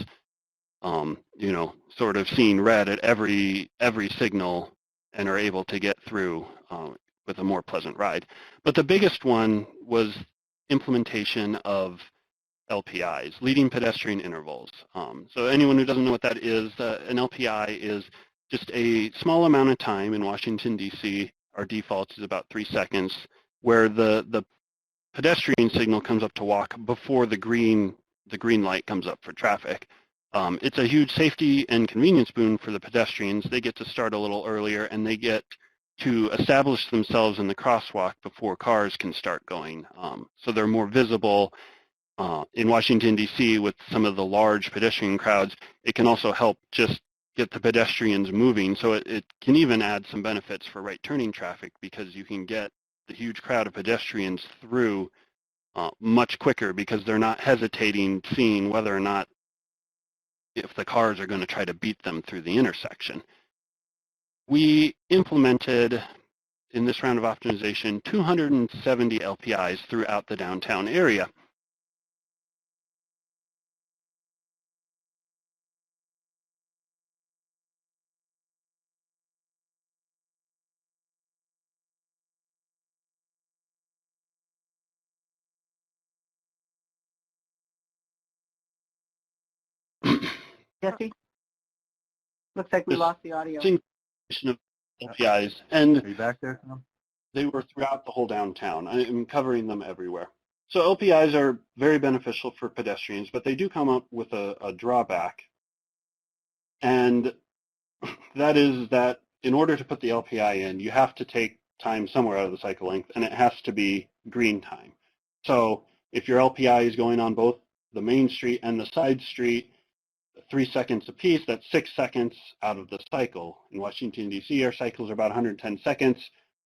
sort of seeing red at every signal and are able to get through with a more pleasant ride. But the biggest one was implementation of LPIs, leading pedestrian intervals. So anyone who doesn't know what that is, an LPI is just a small amount of time in Washington, D.C. Our default is about 3 seconds, where the pedestrian signal comes up to walk before the green light comes up for traffic. It's a huge safety and convenience boon for the pedestrians. They get to start a little earlier, and they get to establish themselves in the crosswalk before cars can start going. So they're more visible. In Washington, D.C., with some of the large pedestrian crowds, it can also help just get the pedestrians moving. So it can even add some benefits for right-turning traffic, because you can get the huge crowd of pedestrians through much quicker, because they're not hesitating, seeing whether or not if the cars are going to try to beat them through the intersection. We implemented, in this round of optimization, 270 LPIs throughout the downtown area. Jesse? Looks like we lost the audio. Of LPIs, and Are you back there, Tom? they were throughout the whole downtown. I'm covering them everywhere. So LPIs are very beneficial for pedestrians, but they do come up with a drawback, and that is that in order to put the LPI in, you have to take time somewhere out of the cycle length, and it has to be green time. So if your LPI is going on both the main street and the side street, 3 seconds apiece, that's 6 seconds out of the cycle. In Washington, D.C., our cycles are about 110 seconds.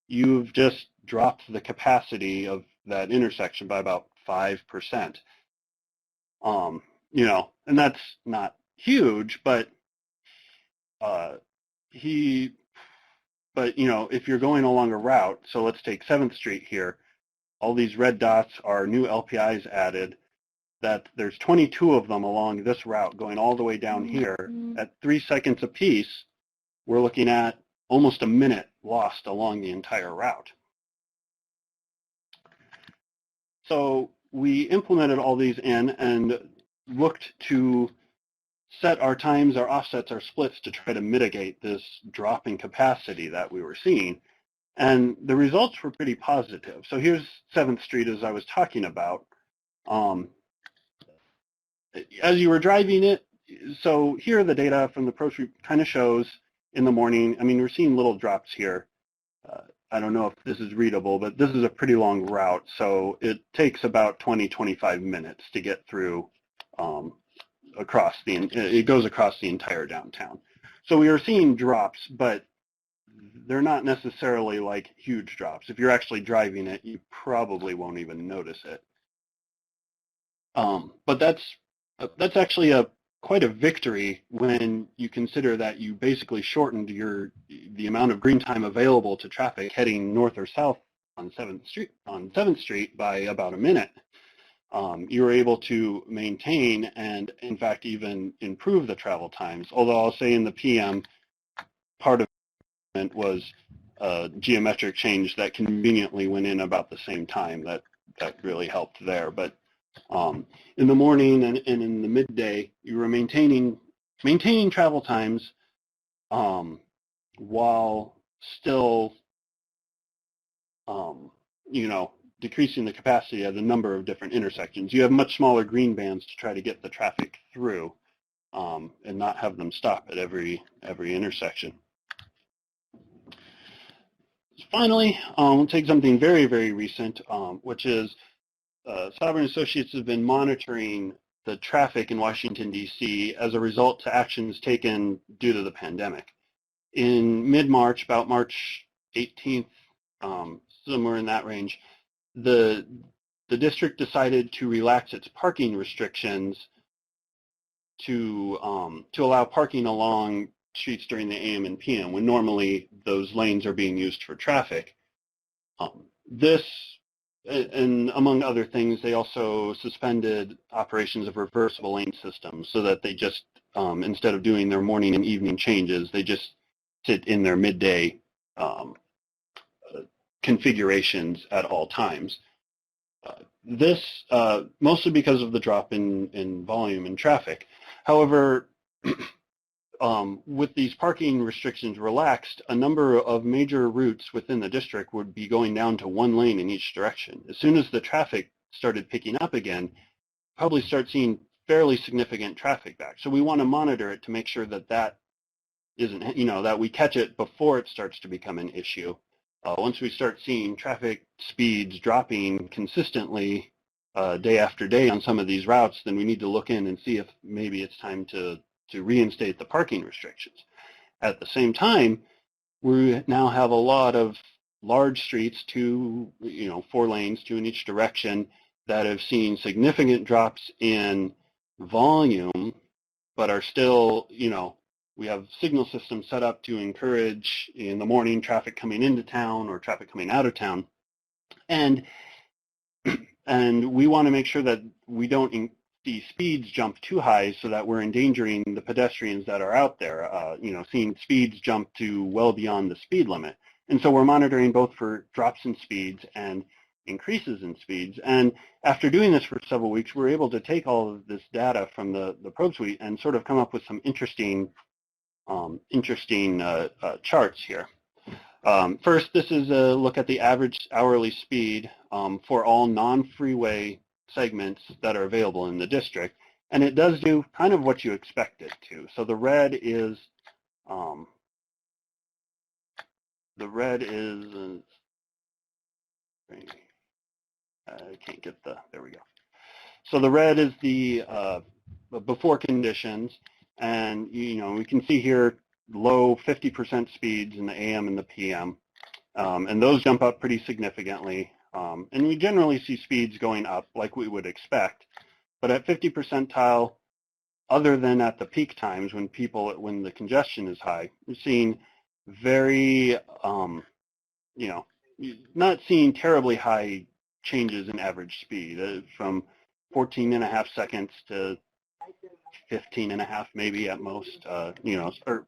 you've just dropped the capacity of that intersection by about 5%. You know, and that's not huge, but you know, if you're going along a route, so let's take 7th Street here, all these red dots are new LPIs added, that there's 22 of them along this route going all the way down here. At 3 seconds apiece, we're looking at almost a minute lost along the entire route. So we implemented all these in and looked to set our times, our offsets, our splits to try to mitigate this drop in capacity that we were seeing. And the results were pretty positive. So here's 7th Street as I was talking about. As you were driving it, so here are the data from the Pro Street kind of shows in the morning. I mean, we're seeing little drops here. I don't know if this is readable, but this is a pretty long route. So it takes about 20-25 minutes to get through it goes across the entire downtown. So we are seeing drops, but they're not necessarily like huge drops. If you're actually driving it, you probably won't even notice it. But that's actually quite a victory when you consider that you basically shortened the amount of green time available to traffic heading north or south on 7th Street by about a minute. You were able to maintain and, in fact, even improve the travel times. Although I'll say in the PM, part of it was a geometric change that conveniently went in about the same time. That really helped there. But in the morning and in the midday, you were maintaining travel times while still, you know, decreasing the capacity at a number of different intersections. You have much smaller green bands to try to get the traffic through and not have them stop at every intersection. Finally, we'll take something very, very recent, which is Sabra and Associates have been monitoring the traffic in Washington, D.C. as a result to actions taken due to the pandemic. In mid-March, about March 18th, somewhere in that range, the district decided to relax its parking restrictions to allow parking along streets during the AM and PM when normally those lanes are being used for traffic. This, and among other things, they also suspended operations of reversible lane systems so that they just, instead of doing their morning and evening changes, they just sit in their midday configurations at all times. This, mostly because of the drop in volume and traffic. However, with these parking restrictions relaxed, a number of major routes within the district would be going down to one lane in each direction. As soon as the traffic started picking up again, probably start seeing fairly significant traffic back. So we want to monitor it to make sure that that isn't, you know, that we catch it before it starts to become an issue. Once we start seeing traffic speeds dropping consistently day after day on some of these routes, then we need to look in and see if maybe it's time to reinstate the parking restrictions. At the same time, we now have a lot of large streets, 4 lanes, 2 in each direction, that have seen significant drops in volume, but are still, we have signal systems set up to encourage in the morning traffic coming into town or traffic coming out of town. And we want to make sure that we don't see speeds jump too high so that we're endangering the pedestrians that are out there, seeing speeds jump to well beyond the speed limit. And so we're monitoring both for drops in speeds and increases in speeds. And after doing this for several weeks, we're able to take all of this data from the probe suite and sort of come up with some interesting charts here. First, this is a look at the average hourly speed for all non-freeway segments that are available in the district, and it does do kind of what you expect it to. So the red is I can't get there we go. So the red is the before conditions, and we can see here low 50% speeds in the AM and the PM. And those jump up pretty significantly. And we generally see speeds going up like we would expect. But at 50 percentile, other than at the peak times when the congestion is high, we're seeing very, not seeing terribly high changes in average speed, from 14.5 seconds to 15.5 maybe at most, or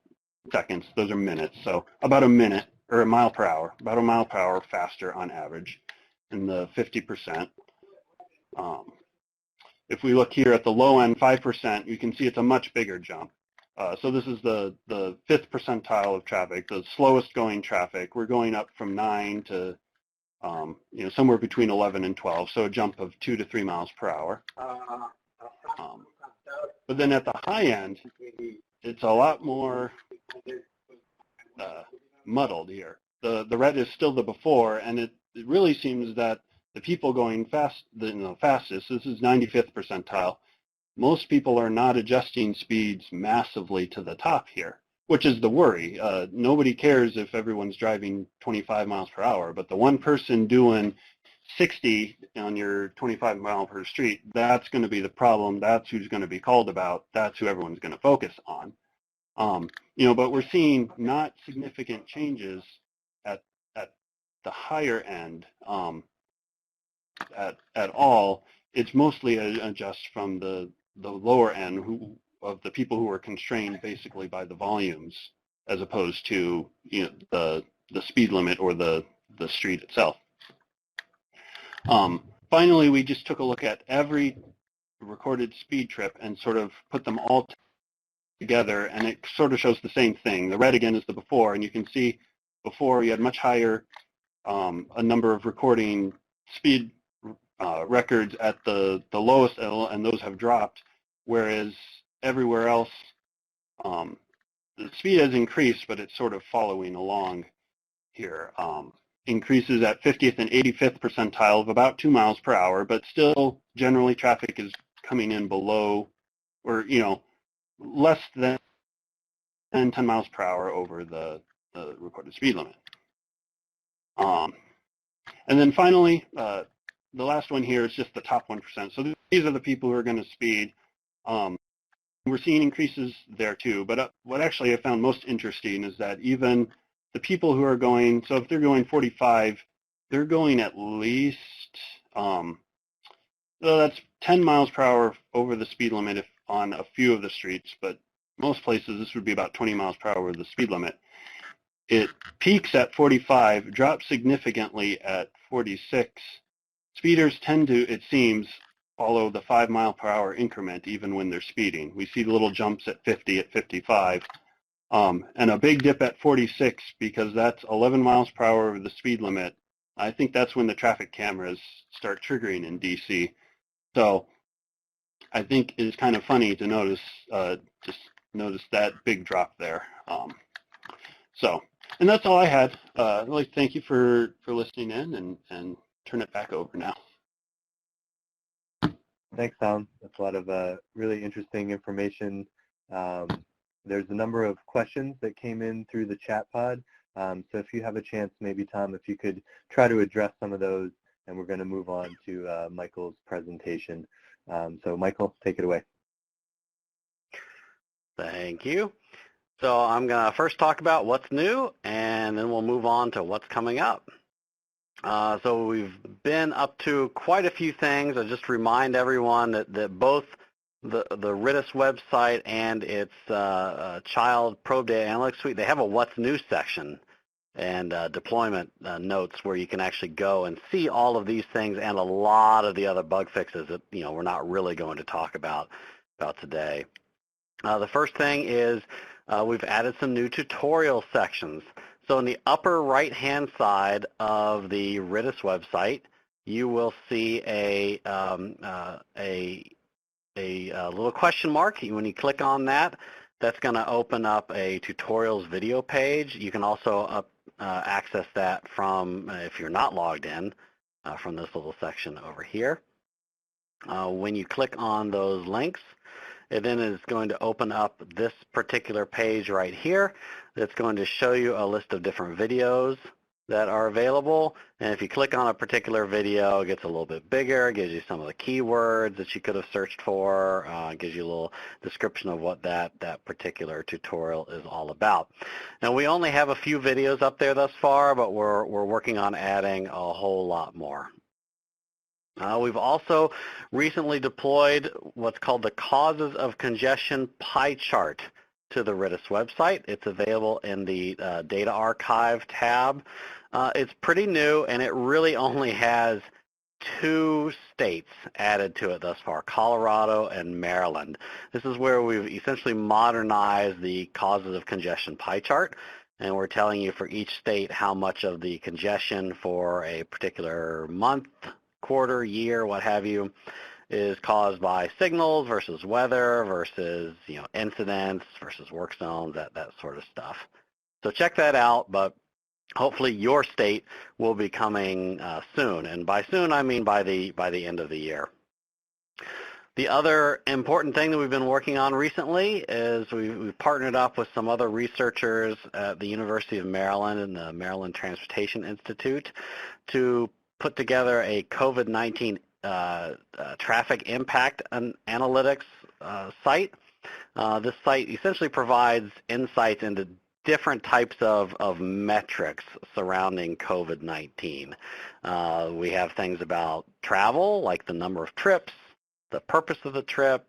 seconds. Those are minutes. So about a minute or a mile per hour, about a mile per hour faster on average in the 50%. If we look here at the low end, 5%, you can see it's a much bigger jump. So this is the 5th percentile of traffic, the slowest going traffic. We're going up from 9 to somewhere between 11 and 12, so a jump of 2 to 3 miles per hour. But then at the high end, it's a lot more muddled here. The red is still the before, and it really seems that the people going fastest, this is 95th percentile, most people are not adjusting speeds massively to the top here, which is the worry. Nobody cares if everyone's driving 25 miles per hour, but the one person doing 60 on your 25 mile per street, that's going to be the problem. That's who's going to be called about. That's who everyone's going to focus on. But we're seeing not significant changes at the higher end at all. It's mostly a adjust from the lower end of the people who are constrained basically by the volumes, as opposed to the speed limit or the street itself. Finally, we just took a look at every recorded speed trip and sort of put them all together, and it sort of shows the same thing. The red again is the before, and you can see before you had much higher a number of recording speed records at the lowest level, and those have dropped, whereas everywhere else the speed has increased, but it's sort of following along here. Increases at 50th and 85th percentile of about 2 miles per hour, but still generally traffic is coming in below or less than 10 miles per hour over the recorded speed limit. And then finally, the last one here is just the top 1%. So these are the people who are going to speed. We're seeing increases there too, but what actually I found most interesting is that even the people who are going, so if they're going 45, they're going at least, that's 10 miles per hour over the speed limit on a few of the streets, but most places this would be about 20 miles per hour over the speed limit. It peaks at 45, drops significantly at 46. Speeders tend to, it seems, follow the 5 mile per hour increment even when they're speeding. We see little jumps at 50, at 55, and a big dip at 46 because that's 11 miles per hour over the speed limit. I think that's when the traffic cameras start triggering in DC. So I think it's kind of funny to notice that big drop there. And that's all I had. I'd like to thank you for listening in and turn it back over now. Thanks, Tom. That's a lot of really interesting information. There's a number of questions that came in through the chat pod. So if you have a chance, maybe, Tom, if you could try to address some of those, and we're going to move on to Michael's presentation. So, Michael, take it away. Thank you. So I'm going to first talk about what's new, and then we'll move on to what's coming up. So we've been up to quite a few things. I'll just remind everyone that both the RITIS website and its child probe data analytics suite, they have a what's new section and deployment notes where you can actually go and see all of these things and a lot of the other bug fixes that we're not really going to talk about today. The first thing is we've added some new tutorial sections. So in the upper right-hand side of the RITIS website, you will see a little question mark. When you click on that, that's going to open up a tutorials video page. You can also access that from, if you're not logged in, from this little section over here. When you click on those links, it then is going to open up this particular page right here that's going to show you a list of different videos that are available. And if you click on a particular video, it gets a little bit bigger, it gives you some of the keywords that you could have searched for, gives you a little description of what that particular tutorial is all about. Now, we only have a few videos up there thus far, but we're working on adding a whole lot more. We've also recently deployed what's called the Causes of Congestion pie chart to the RITIS website. It's available in the Data Archive tab. It's pretty new, and it really only has 2 states added to it thus far, Colorado and Maryland. This is where we've essentially modernized the Causes of Congestion pie chart, and we're telling you for each state how much of the congestion for a particular month, quarter, year, what have you, is caused by signals versus weather versus, incidents versus work zones, that sort of stuff. So check that out, but hopefully your state will be coming soon. And by soon, I mean by the end of the year. The other important thing that we've been working on recently is we've partnered up with some other researchers at the University of Maryland and the Maryland Transportation Institute to put together a COVID-19 traffic impact analytics site. This site essentially provides insights into different types of metrics surrounding COVID-19. We have things about travel, like the number of trips, the purpose of the trip,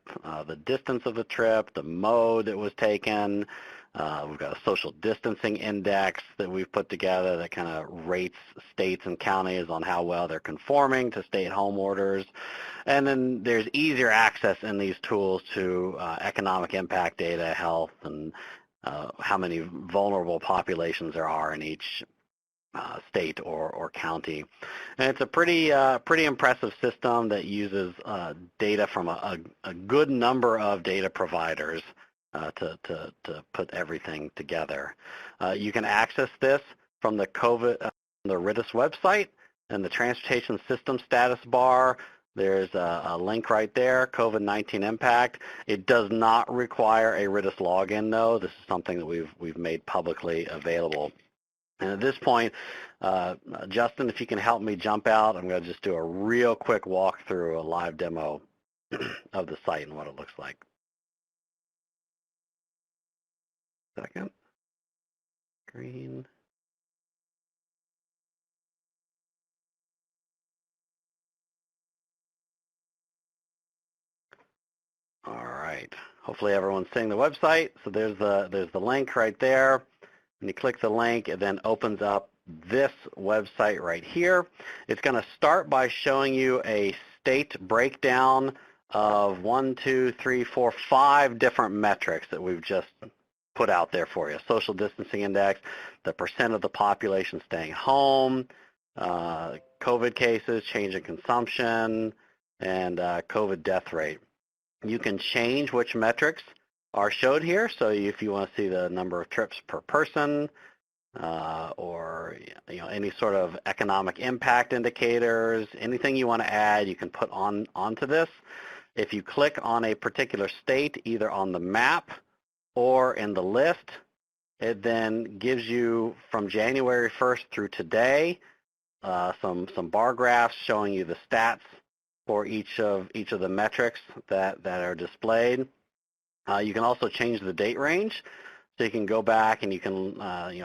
the distance of the trip, the mode it was taken. We've got a social distancing index that we've put together that kind of rates states and counties on how well they're conforming to stay-at-home orders. And then there's easier access in these tools to economic impact data, health, and how many vulnerable populations there are in each state or county. And it's a pretty impressive system that uses data from a good number of data providers to put everything together. You can access this from the the RITIS website and the Transportation System Status bar. There's a link right there, COVID-19 impact. It does not require a RITIS login, though. This is something that we've made publicly available. And at this point, Justin, if you can help me jump out, I'm going to just do a real quick walkthrough, a live demo of the site and what it looks like. Second. Green. All right. Hopefully everyone's seeing the website. So there's the link right there. When you click the link, it then opens up this website right here. It's going to start by showing you a state breakdown of 5 different metrics that we've just put out there for you. Social distancing index, the percent of the population staying home, COVID cases, change in consumption, and COVID death rate. You can change which metrics are showed here. So if you want to see the number of trips per person, or any sort of economic impact indicators, anything you want to add, you can put onto this. If you click on a particular state, either on the map or in the list, it then gives you from January 1st through today some bar graphs showing you the stats for each of the metrics that are displayed. You can also change the date range, so you can go back and you can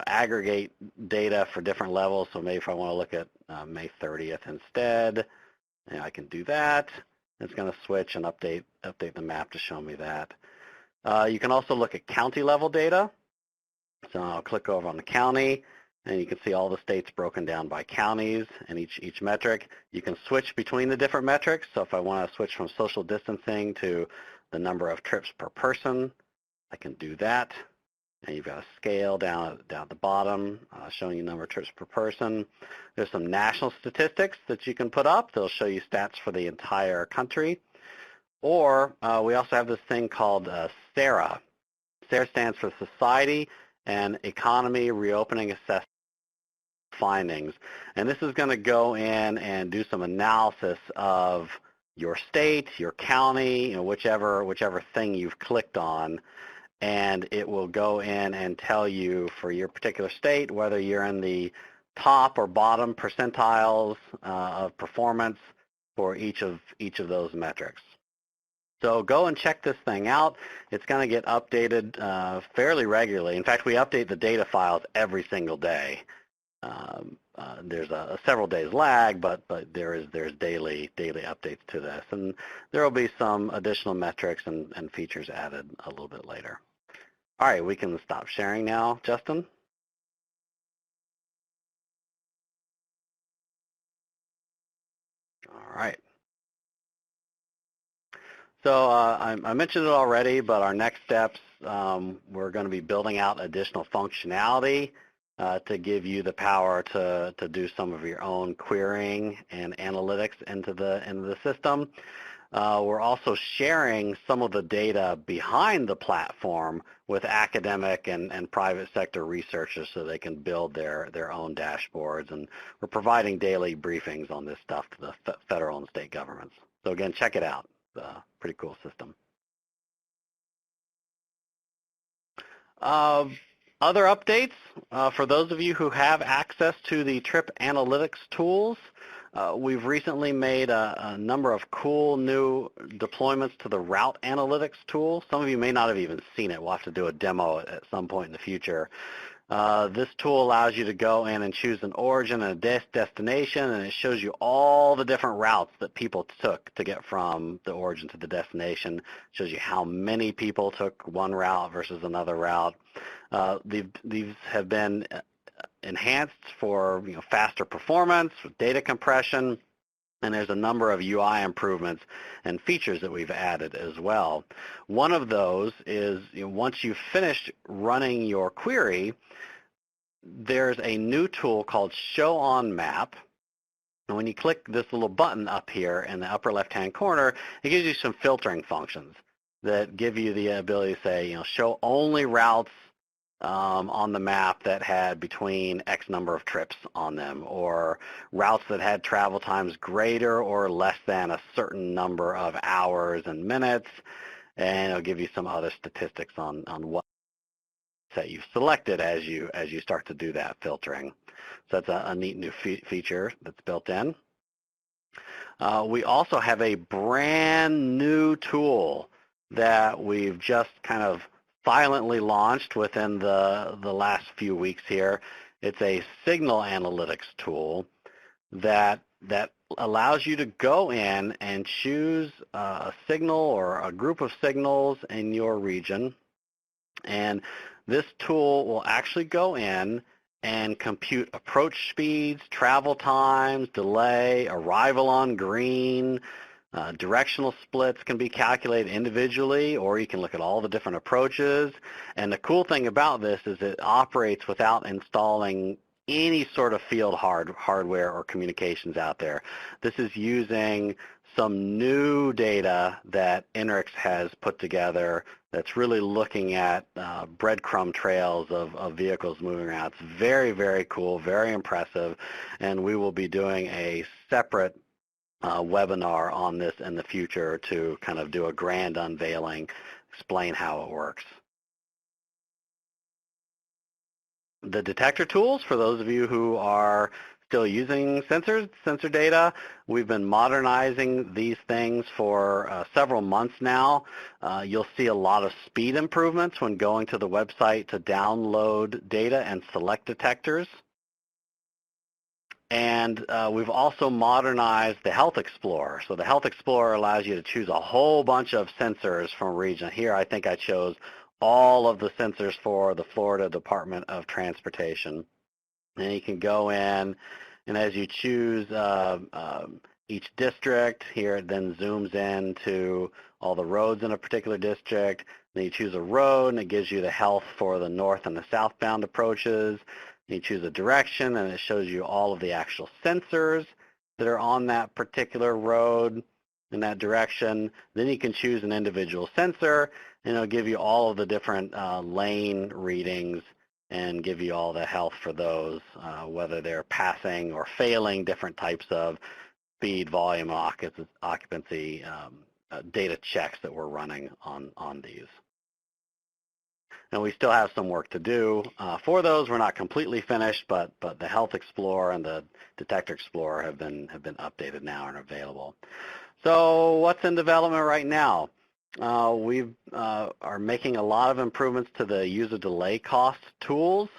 aggregate data for different levels. So maybe if I want to look at May 30th instead, I can do that. It's going to switch and update the map to show me that. You can also look at county level data. So I'll click over on the county, and you can see all the states broken down by counties and each metric. You can switch between the different metrics. So if I want to switch from social distancing to the number of trips per person, I can do that. And you've got a scale down at the bottom showing you number of trips per person. There's some national statistics that you can put up. They'll show you stats for the entire country. Or we also have this thing called SARA. SARA stands for Society and Economy Reopening Assessment Findings. And this is going to go in and do some analysis of your state, your county, whichever thing you've clicked on, and it will go in and tell you for your particular state whether you're in the top or bottom percentiles of performance for each of those metrics. So go and check this thing out. It's going to get updated fairly regularly. In fact, we update the data files every single day. There's a several days lag, but there's daily updates to this, and there will be some additional metrics and features added a little bit later. All right, we can stop sharing now, Justin. All right. So I mentioned it already, but our next steps, we're going to be building out additional functionality to give you the power to do some of your own querying and analytics into the system. We're also sharing some of the data behind the platform with academic and private sector researchers so they can build their own dashboards. And we're providing daily briefings on this stuff to the federal and state governments. So again, check it out. It's a pretty cool system. Other updates, for those of you who have access to the trip analytics tools, we've recently made a number of cool new deployments to the route analytics tool. Some of you may not have even seen it. We'll have to do a demo at some point in the future. This tool allows you to go in and choose an origin and a destination, and it shows you all the different routes that people took to get from the origin to the destination. It shows you how many people took one route versus another route. These have been enhanced for faster performance, data compression, and there's a number of UI improvements and features that we've added as well. One of those is once you've finished running your query, there's a new tool called Show on Map. And when you click this little button up here in the upper left-hand corner, it gives you some filtering functions that give you the ability to say, show only routes on the map that had between X number of trips on them, or routes that had travel times greater or less than a certain number of hours and minutes, and it'll give you some other statistics on what that you've selected as you start to do that filtering. So that's a neat new feature that's built in. We also have a brand new tool that we've just kind of silently launched within the last few weeks here. It's a signal analytics tool that allows you to go in and choose a signal or a group of signals in your region, and this tool will actually go in and compute approach speeds, travel times, delay, arrival on green. Directional splits can be calculated individually, or you can look at all the different approaches. And the cool thing about this is it operates without installing any sort of field hardware or communications out there. This is using some new data that NRIX has put together that's really looking at breadcrumb trails of vehicles moving around. It's very, very cool, very impressive, and we will be doing a separate webinar on this in the future to kind of do a grand unveiling, explain how it works. The detector tools, for those of you who are still using sensor data, we've been modernizing these things for several months now. You'll see a lot of speed improvements when going to the website to download data and select detectors. And we've also modernized the Health Explorer. So the Health Explorer allows you to choose a whole bunch of sensors from a region. Here I think I chose all of the sensors for the Florida Department of Transportation. And you can go in, and as you choose each district, here it then zooms in to all the roads in a particular district. Then you choose a road, and it gives you the health for the north and the southbound approaches. You choose a direction, and it shows you all of the actual sensors that are on that particular road in that direction. Then you can choose an individual sensor, and it'll give you all of the different lane readings and give you all the health for those, whether they're passing or failing different types of speed, volume, occupancy data checks that we're running on these. and we still have some work to do. For those, we're not completely finished, but the Health Explorer and the Detector Explorer have been updated now and available. So what's in development right now? We are making a lot of improvements to the user delay cost tools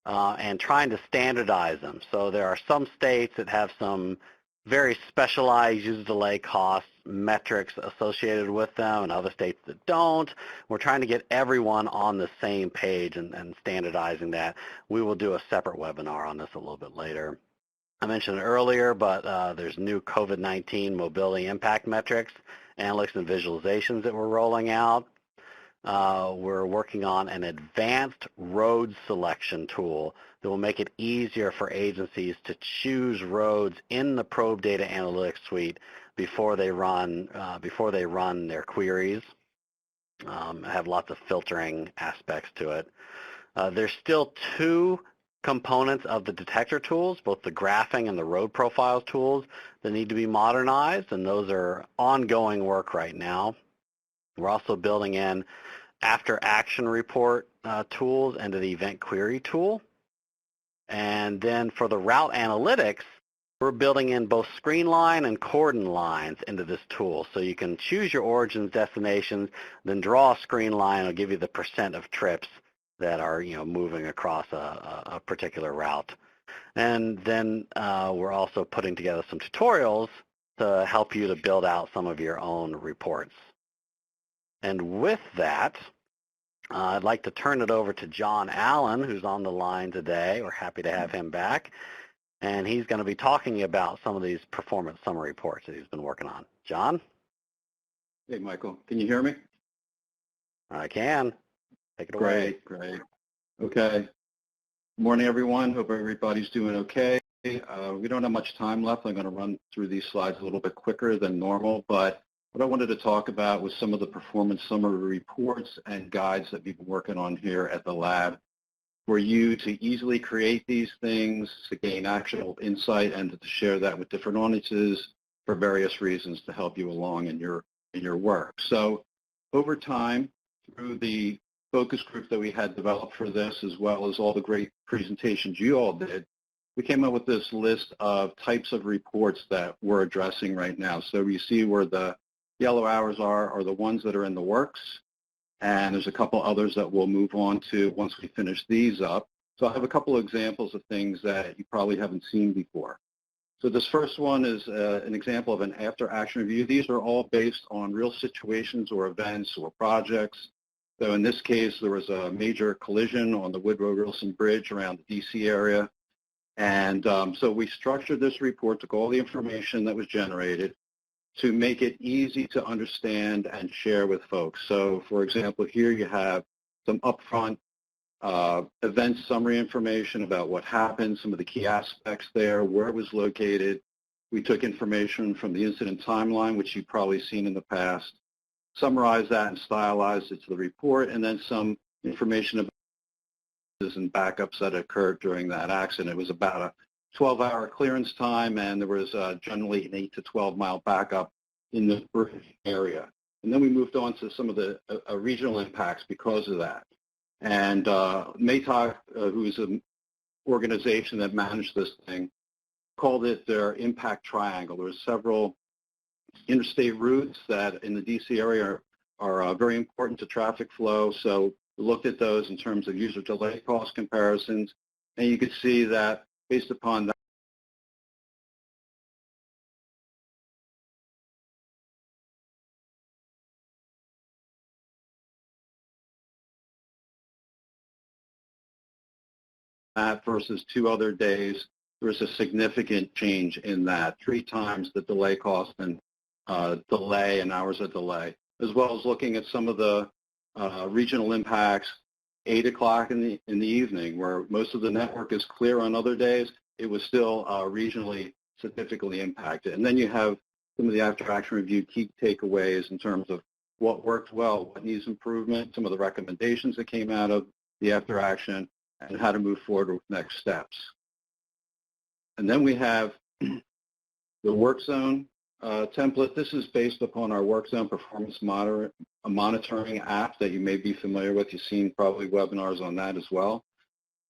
and trying to standardize them. So there are some states that have some very specialized user delay cost metrics associated with them and other states that don't. We're trying to get everyone on the same page and standardizing that. We will do a separate webinar on this a little bit later. I mentioned it earlier, but there's new COVID-19 mobility impact metrics, analytics and visualizations that we're rolling out. We're working on an advanced road selection tool that will make it easier for agencies to choose roads in the probe data analytics suite before they run their queries. Have lots of filtering aspects to it. There's still two components of the detector tools, both the graphing and the road profiles tools, that need to be modernized, and those are ongoing work right now. We're also building in after action report tools into the event query tool. And then for the route analytics, we're building in both screen line and cordon lines into this tool. So you can choose your origins, destinations, then draw a screen line. It'll give you the % of trips that are moving across a particular route. And then we're also putting together some tutorials to help you to build out some of your own reports. And with that, I'd like to turn it over to John Allen, who's on the line today. We're happy to have him back. And he's going to be talking about some of these performance summary reports that he's been working on. John? Hey, Michael. Can you hear me? I can. Take it away. Great. Okay. Good morning, everyone. Hope everybody's doing okay. We don't have much time left. I'm going to run through these slides a little bit quicker than normal, but what I wanted to talk about was some of the performance summary reports and guides that we've been working on here at the lab for you to easily create these things, to gain actionable insight, and to share that with different audiences for various reasons to help you along in your work. So over time, through the focus group that we had developed for this, as well as all the great presentations you all did, we came up with this list of types of reports that we're addressing right now. So you see where the yellow arrows are the ones that are in the works, and there's a couple others that we'll move on to once we finish these up. So I have a couple of examples of things that you probably haven't seen before. So this first one is an example of an after-action review. These are all based on real situations or events or projects. So in this case, there was a major collision on the Woodrow-Wilson Bridge around the D.C. area. And so we structured this report, took all the information that was generated to make it easy to understand and share with folks. So for example, here you have some upfront event summary information about what happened, some of the key aspects there, where it was located. We took information from the incident timeline, which you've probably seen in the past, summarized that and stylized it to the report, and then some information about and backups that occurred during that accident. It was about a 12-hour clearance time, and there was generally an 8 to 12-mile backup in the area. And then we moved on to some of the regional impacts because of that. And MATOC, who is an organization that managed this thing, called it their impact triangle. There were several interstate routes that in the D.C. area are very important to traffic flow. So we looked at those in terms of user delay cost comparisons, and you could see that based upon that versus 2 other days, there was a significant change in that, 3 times the delay cost and delay and hours of delay, as well as looking at some of the regional impacts, 8 o'clock in the evening, where most of the network is clear on other days, it was still regionally significantly impacted. And then you have some of the after-action review key takeaways in terms of what worked well, what needs improvement, some of the recommendations that came out of the after-action, and how to move forward with next steps. And then we have the work zone template. This is based upon our work zone performance a monitoring app that you may be familiar with. You've seen probably webinars on that as well.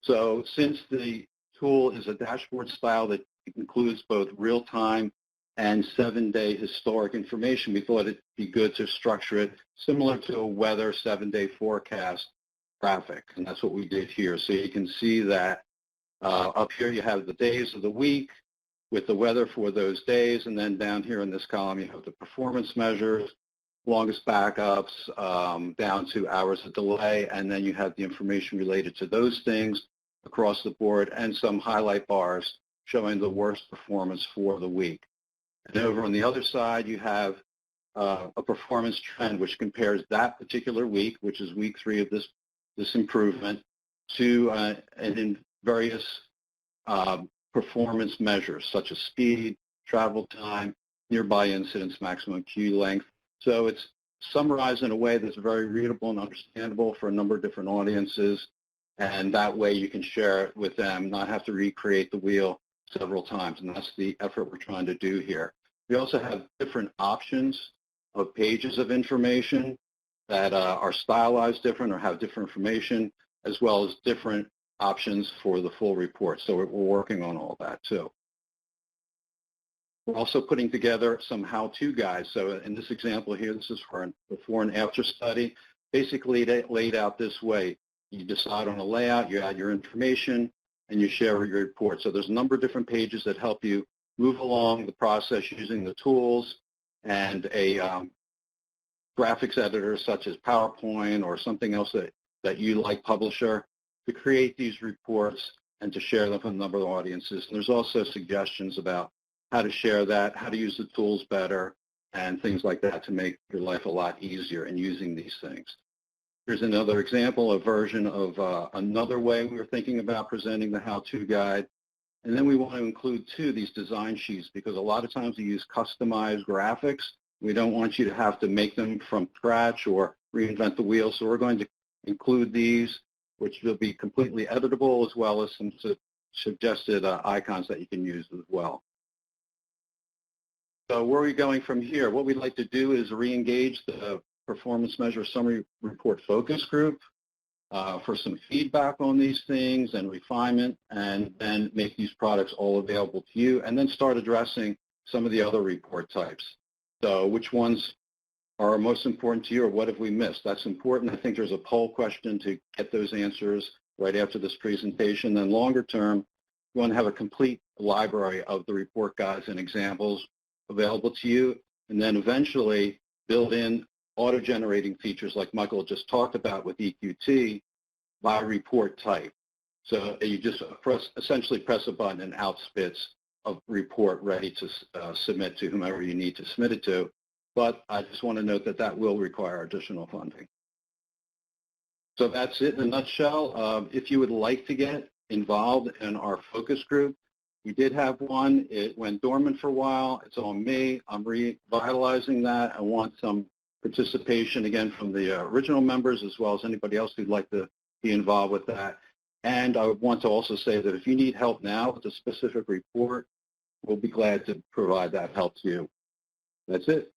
So since the tool is a dashboard style that includes both real-time and 7-day historic information, we thought it'd be good to structure it similar to a weather 7-day forecast graphic, and that's what we did here. So you can see that up here you have the days of the week with the weather for those days, and then down here in this column you have the performance measures, longest backups, down to hours of delay, and then you have the information related to those things across the board, and some highlight bars showing the worst performance for the week. And over on the other side, you have a performance trend, which compares that particular week, which is week 3 of this improvement, to and in various performance measures, such as speed, travel time, nearby incidents, maximum queue length. So it's summarized in a way that's very readable and understandable for a number of different audiences, and that way you can share it with them, not have to recreate the wheel several times, and that's the effort we're trying to do here. We also have different options of pages of information that are stylized different or have different information, as well as different options for the full report. So we're working on all that too. We're also putting together some how-to guides. So in this example here, this is for a before and after study. Basically laid out this way. You decide on a layout, you add your information, and you share your report. So there's a number of different pages that help you move along the process using the tools and a graphics editor such as PowerPoint or something else that you like, Publisher, to create these reports and to share them with a number of audiences. And there's also suggestions about how to share that, how to use the tools better, and things like that to make your life a lot easier in using these things. Here's another example, a version of another way we were thinking about presenting the how-to guide. And then we want to include, too, these design sheets, because a lot of times we use customized graphics. We don't want you to have to make them from scratch or reinvent the wheel. So we're going to include these, which will be completely editable, as well as some suggested icons that you can use as well. So where are we going from here? What we'd like to do is re-engage the Performance Measure Summary Report Focus Group for some feedback on these things and refinement, and then make these products all available to you, and then start addressing some of the other report types. So which ones are most important to you, or what have we missed? That's important. I think there's a poll question to get those answers right after this presentation. Then longer term, we want to have a complete library of the report guides and examples available to you, and then eventually build in auto-generating features like Michael just talked about with EQT by report type. So you just essentially press a button and out spits a report ready to submit to whomever you need to submit it to. But I just want to note that that will require additional funding. So that's it in a nutshell. If you would like to get involved in our focus group, we did have one. It went dormant for a while. It's on me. I'm revitalizing that. I want some participation again from the original members, as well as anybody else who'd like to be involved with that. And I want to also say that if you need help now with a specific report, we'll be glad to provide that help to you. That's it.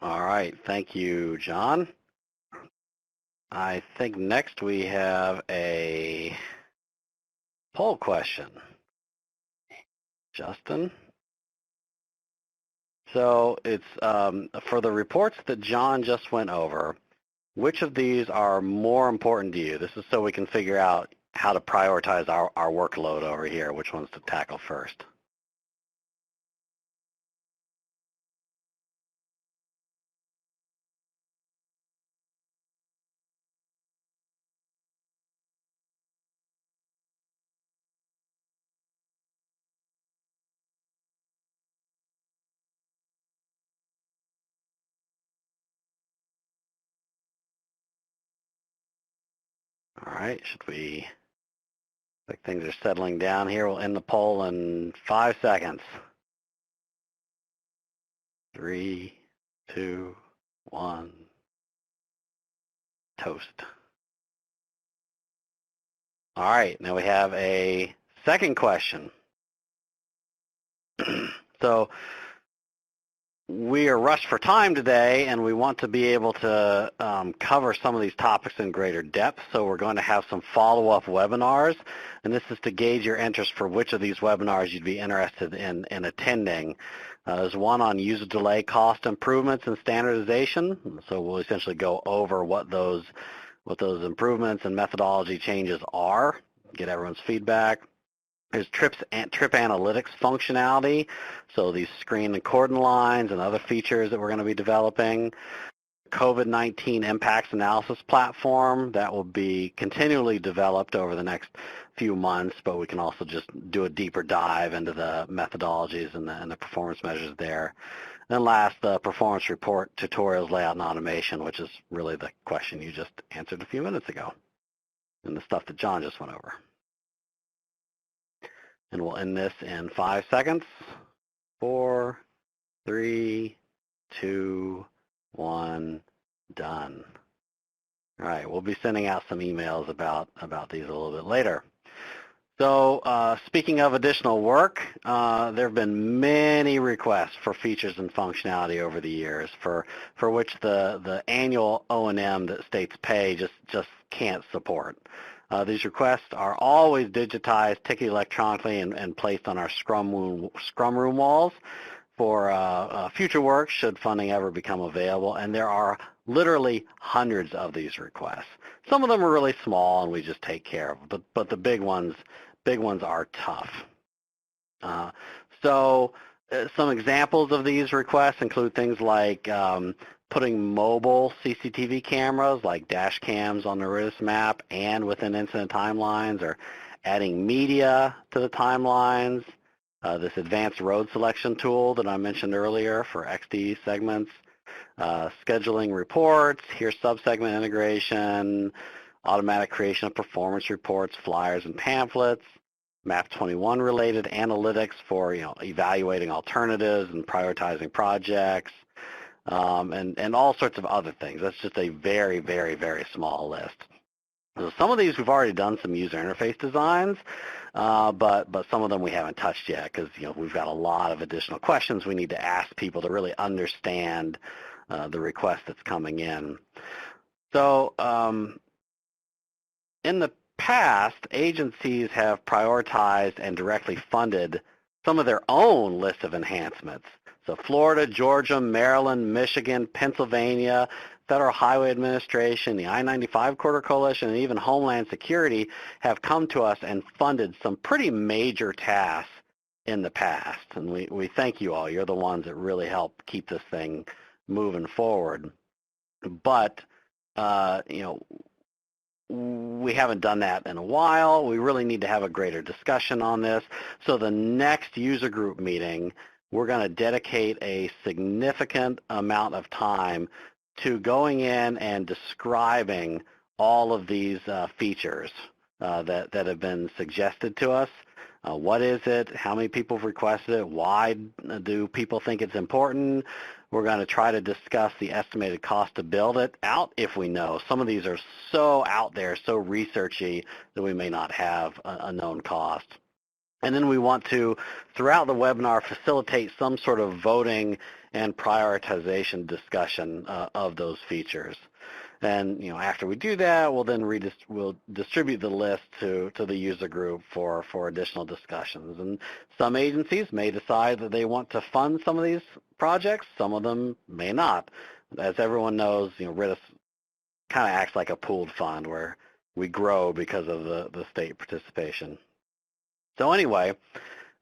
All right, thank you, John. I think next we have a poll question. Justin? So it's for the reports that John just went over, which of these are more important to you? This is so we can figure out how to prioritize our workload over here, which ones to tackle first. All right, should we, like things are settling down here, we'll end the poll in 5 seconds. 3, 2, 1, toast. All right, now we have a second question. So we are rushed for time today, and we want to be able to cover some of these topics in greater depth, so we're going to have some follow-up webinars, and this is to gauge your interest for which of these webinars you'd be interested in attending. There's one on user delay cost improvements and standardization, so we'll essentially go over what those improvements and methodology changes are, get everyone's feedback. There's trip analytics functionality, so these screen and cordon lines and other features that we're going to be developing. COVID-19 impacts analysis platform that will be continually developed over the next few months, but we can also just do a deeper dive into the methodologies and the performance measures there. And then last, the performance report, tutorials, layout, and automation, which is really the question you just answered a few minutes ago, and the stuff that John just went over. And we'll end this in 5 seconds. 4, 3, 2, 1, done. All right, we'll be sending out some emails about these a little bit later. So speaking of additional work, there have been many requests for features and functionality over the years for which the annual O&M that states pay just can't support. These requests are always digitized, ticketed electronically, and placed on our Scrum room walls for future work should funding ever become available. And there are literally hundreds of these requests. Some of them are really small and we just take care of them, but the big ones are tough. So some examples of these requests include things like putting mobile CCTV cameras like dash cams on the RITIS map and within incident timelines, or adding media to the timelines, this advanced road selection tool that I mentioned earlier for XD segments, scheduling reports, here's subsegment integration, automatic creation of performance reports, flyers, and pamphlets, MAP 21 related analytics for evaluating alternatives and prioritizing projects, and all sorts of other things. That's just a very, very, very small list. So some of these we've already done some user interface designs, but some of them we haven't touched yet because we've got a lot of additional questions we need to ask people to really understand the request that's coming in. So in the past, agencies have prioritized and directly funded some of their own list of enhancements. So Florida, Georgia, Maryland, Michigan, Pennsylvania, Federal Highway Administration, the I-95 Corridor Coalition, and even Homeland Security have come to us and funded some pretty major tasks in the past. And we thank you all. You're the ones that really help keep this thing moving forward. But, we haven't done that in a while. We really need to have a greater discussion on this. So the next user group meeting, we're going to dedicate a significant amount of time to going in and describing all of these features that have been suggested to us. What is it? How many people have requested it? Why do people think it's important? We're going to try to discuss the estimated cost to build it out if we know. Some of these are so out there, so researchy, that we may not have a known cost. And then we want to, throughout the webinar, facilitate some sort of voting and prioritization discussion of those features. And after we do that, we'll distribute the list to the user group for additional discussions. And some agencies may decide that they want to fund some of these projects. Some of them may not. As everyone knows, RITIS kind of acts like a pooled fund where we grow because of the state participation. So anyway,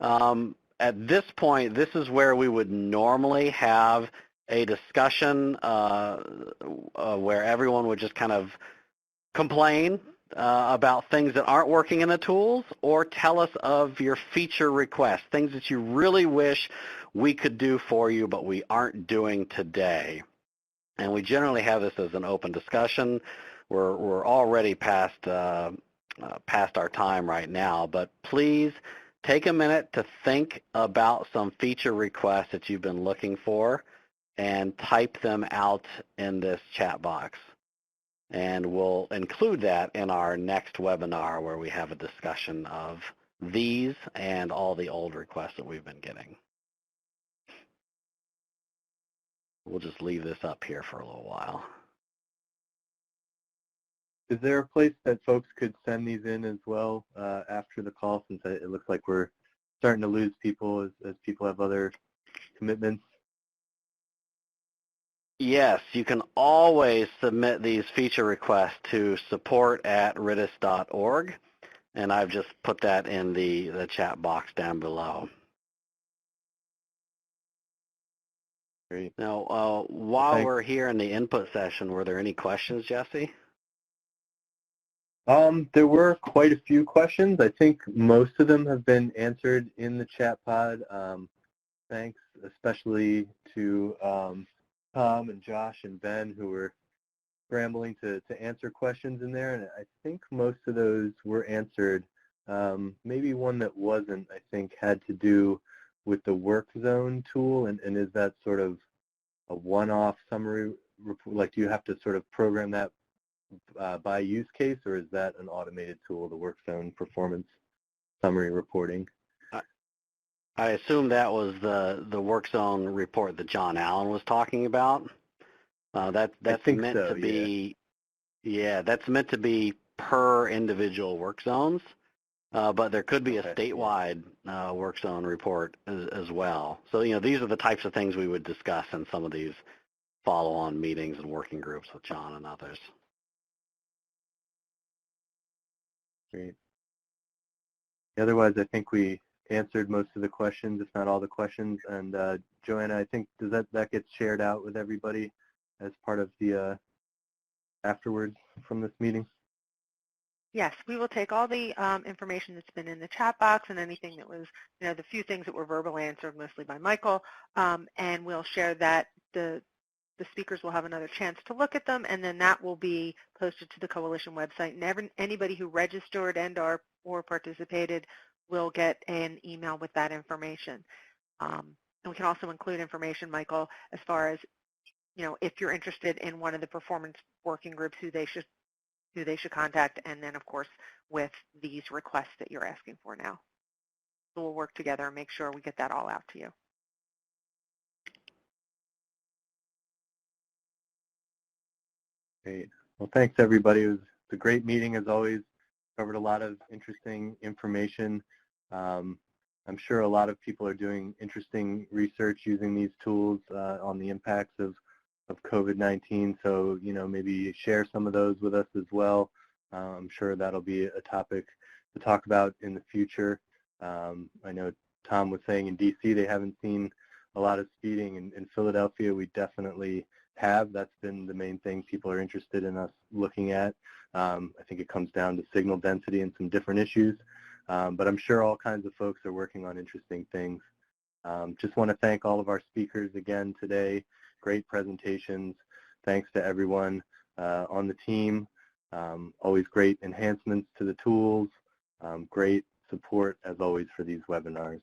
at this point, this is where we would normally have a discussion where everyone would just kind of complain about things that aren't working in the tools, or tell us of your feature requests, things that you really wish we could do for you but we aren't doing today. And we generally have this as an open discussion. We're already past our time right now, but please take a minute to think about some feature requests that you've been looking for and type them out in this chat box. And we'll include that in our next webinar where we have a discussion of these and all the old requests that we've been getting. we'll just leave this up here for a little while. Is there a place that folks could send these in as well after the call, since it looks like we're starting to lose people as people have other commitments? Yes, you can always submit these feature requests to support@ritis.org, and I've just put that in the chat box down below. Great. Now, while we're here in the input session, were there any questions, Jesse? There were quite a few questions. I think most of them have been answered in the chat pod. Thanks especially to Tom and Josh and Ben, who were scrambling to answer questions in there, and I think most of those were answered. Maybe one that wasn't, I think, had to do with the work zone tool, and is that sort of a one-off summary report? Like, do you have to sort of program that by use case, or is that an automated tool, the work zone performance summary reporting? I assume that was the work zone report that John Allen was talking about. That's meant to be, yeah, that's meant to be per individual work zones, but there could be a statewide work zone report as well. So, these are the types of things we would discuss in some of these follow-on meetings and working groups with John and others. Great. Otherwise, I think we answered most of the questions, if not all the questions. And Joanna, I think that gets shared out with everybody as part of the afterwards from this meeting? Yes, we will take all the information that's been in the chat box and anything that was, the few things that were verbally answered mostly by Michael, and we'll share that. The speakers will have another chance to look at them, and then that will be posted to the coalition website. And anybody who registered or participated will get an email with that information. And we can also include information, Michael, as far as, if you're interested in one of the performance working groups, who they should contact, and then, of course, with these requests that you're asking for now. So we'll work together and make sure we get that all out to you. Great. Well, thanks, everybody. It was a great meeting, as always. Covered a lot of interesting information. I'm sure a lot of people are doing interesting research using these tools on the impacts of COVID-19. So, maybe share some of those with us as well. I'm sure that'll be a topic to talk about in the future. I know Tom was saying in DC they haven't seen a lot of speeding. In Philadelphia, we definitely have. That's been the main thing people are interested in us looking at. I think it comes down to signal density and some different issues. But I'm sure all kinds of folks are working on interesting things. Just want to thank all of our speakers again today. Great presentations. Thanks to everyone on the team. Always great enhancements to the tools. Great support, as always, for these webinars.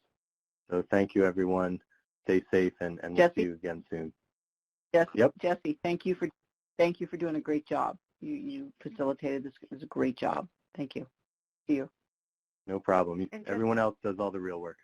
So thank you, everyone. Stay safe, and we'll see you again soon. Jesse, Yep. Jesse, thank you for doing a great job. You facilitated this. It was a great job. Thank you. See you. No problem. Everyone else does all the real work.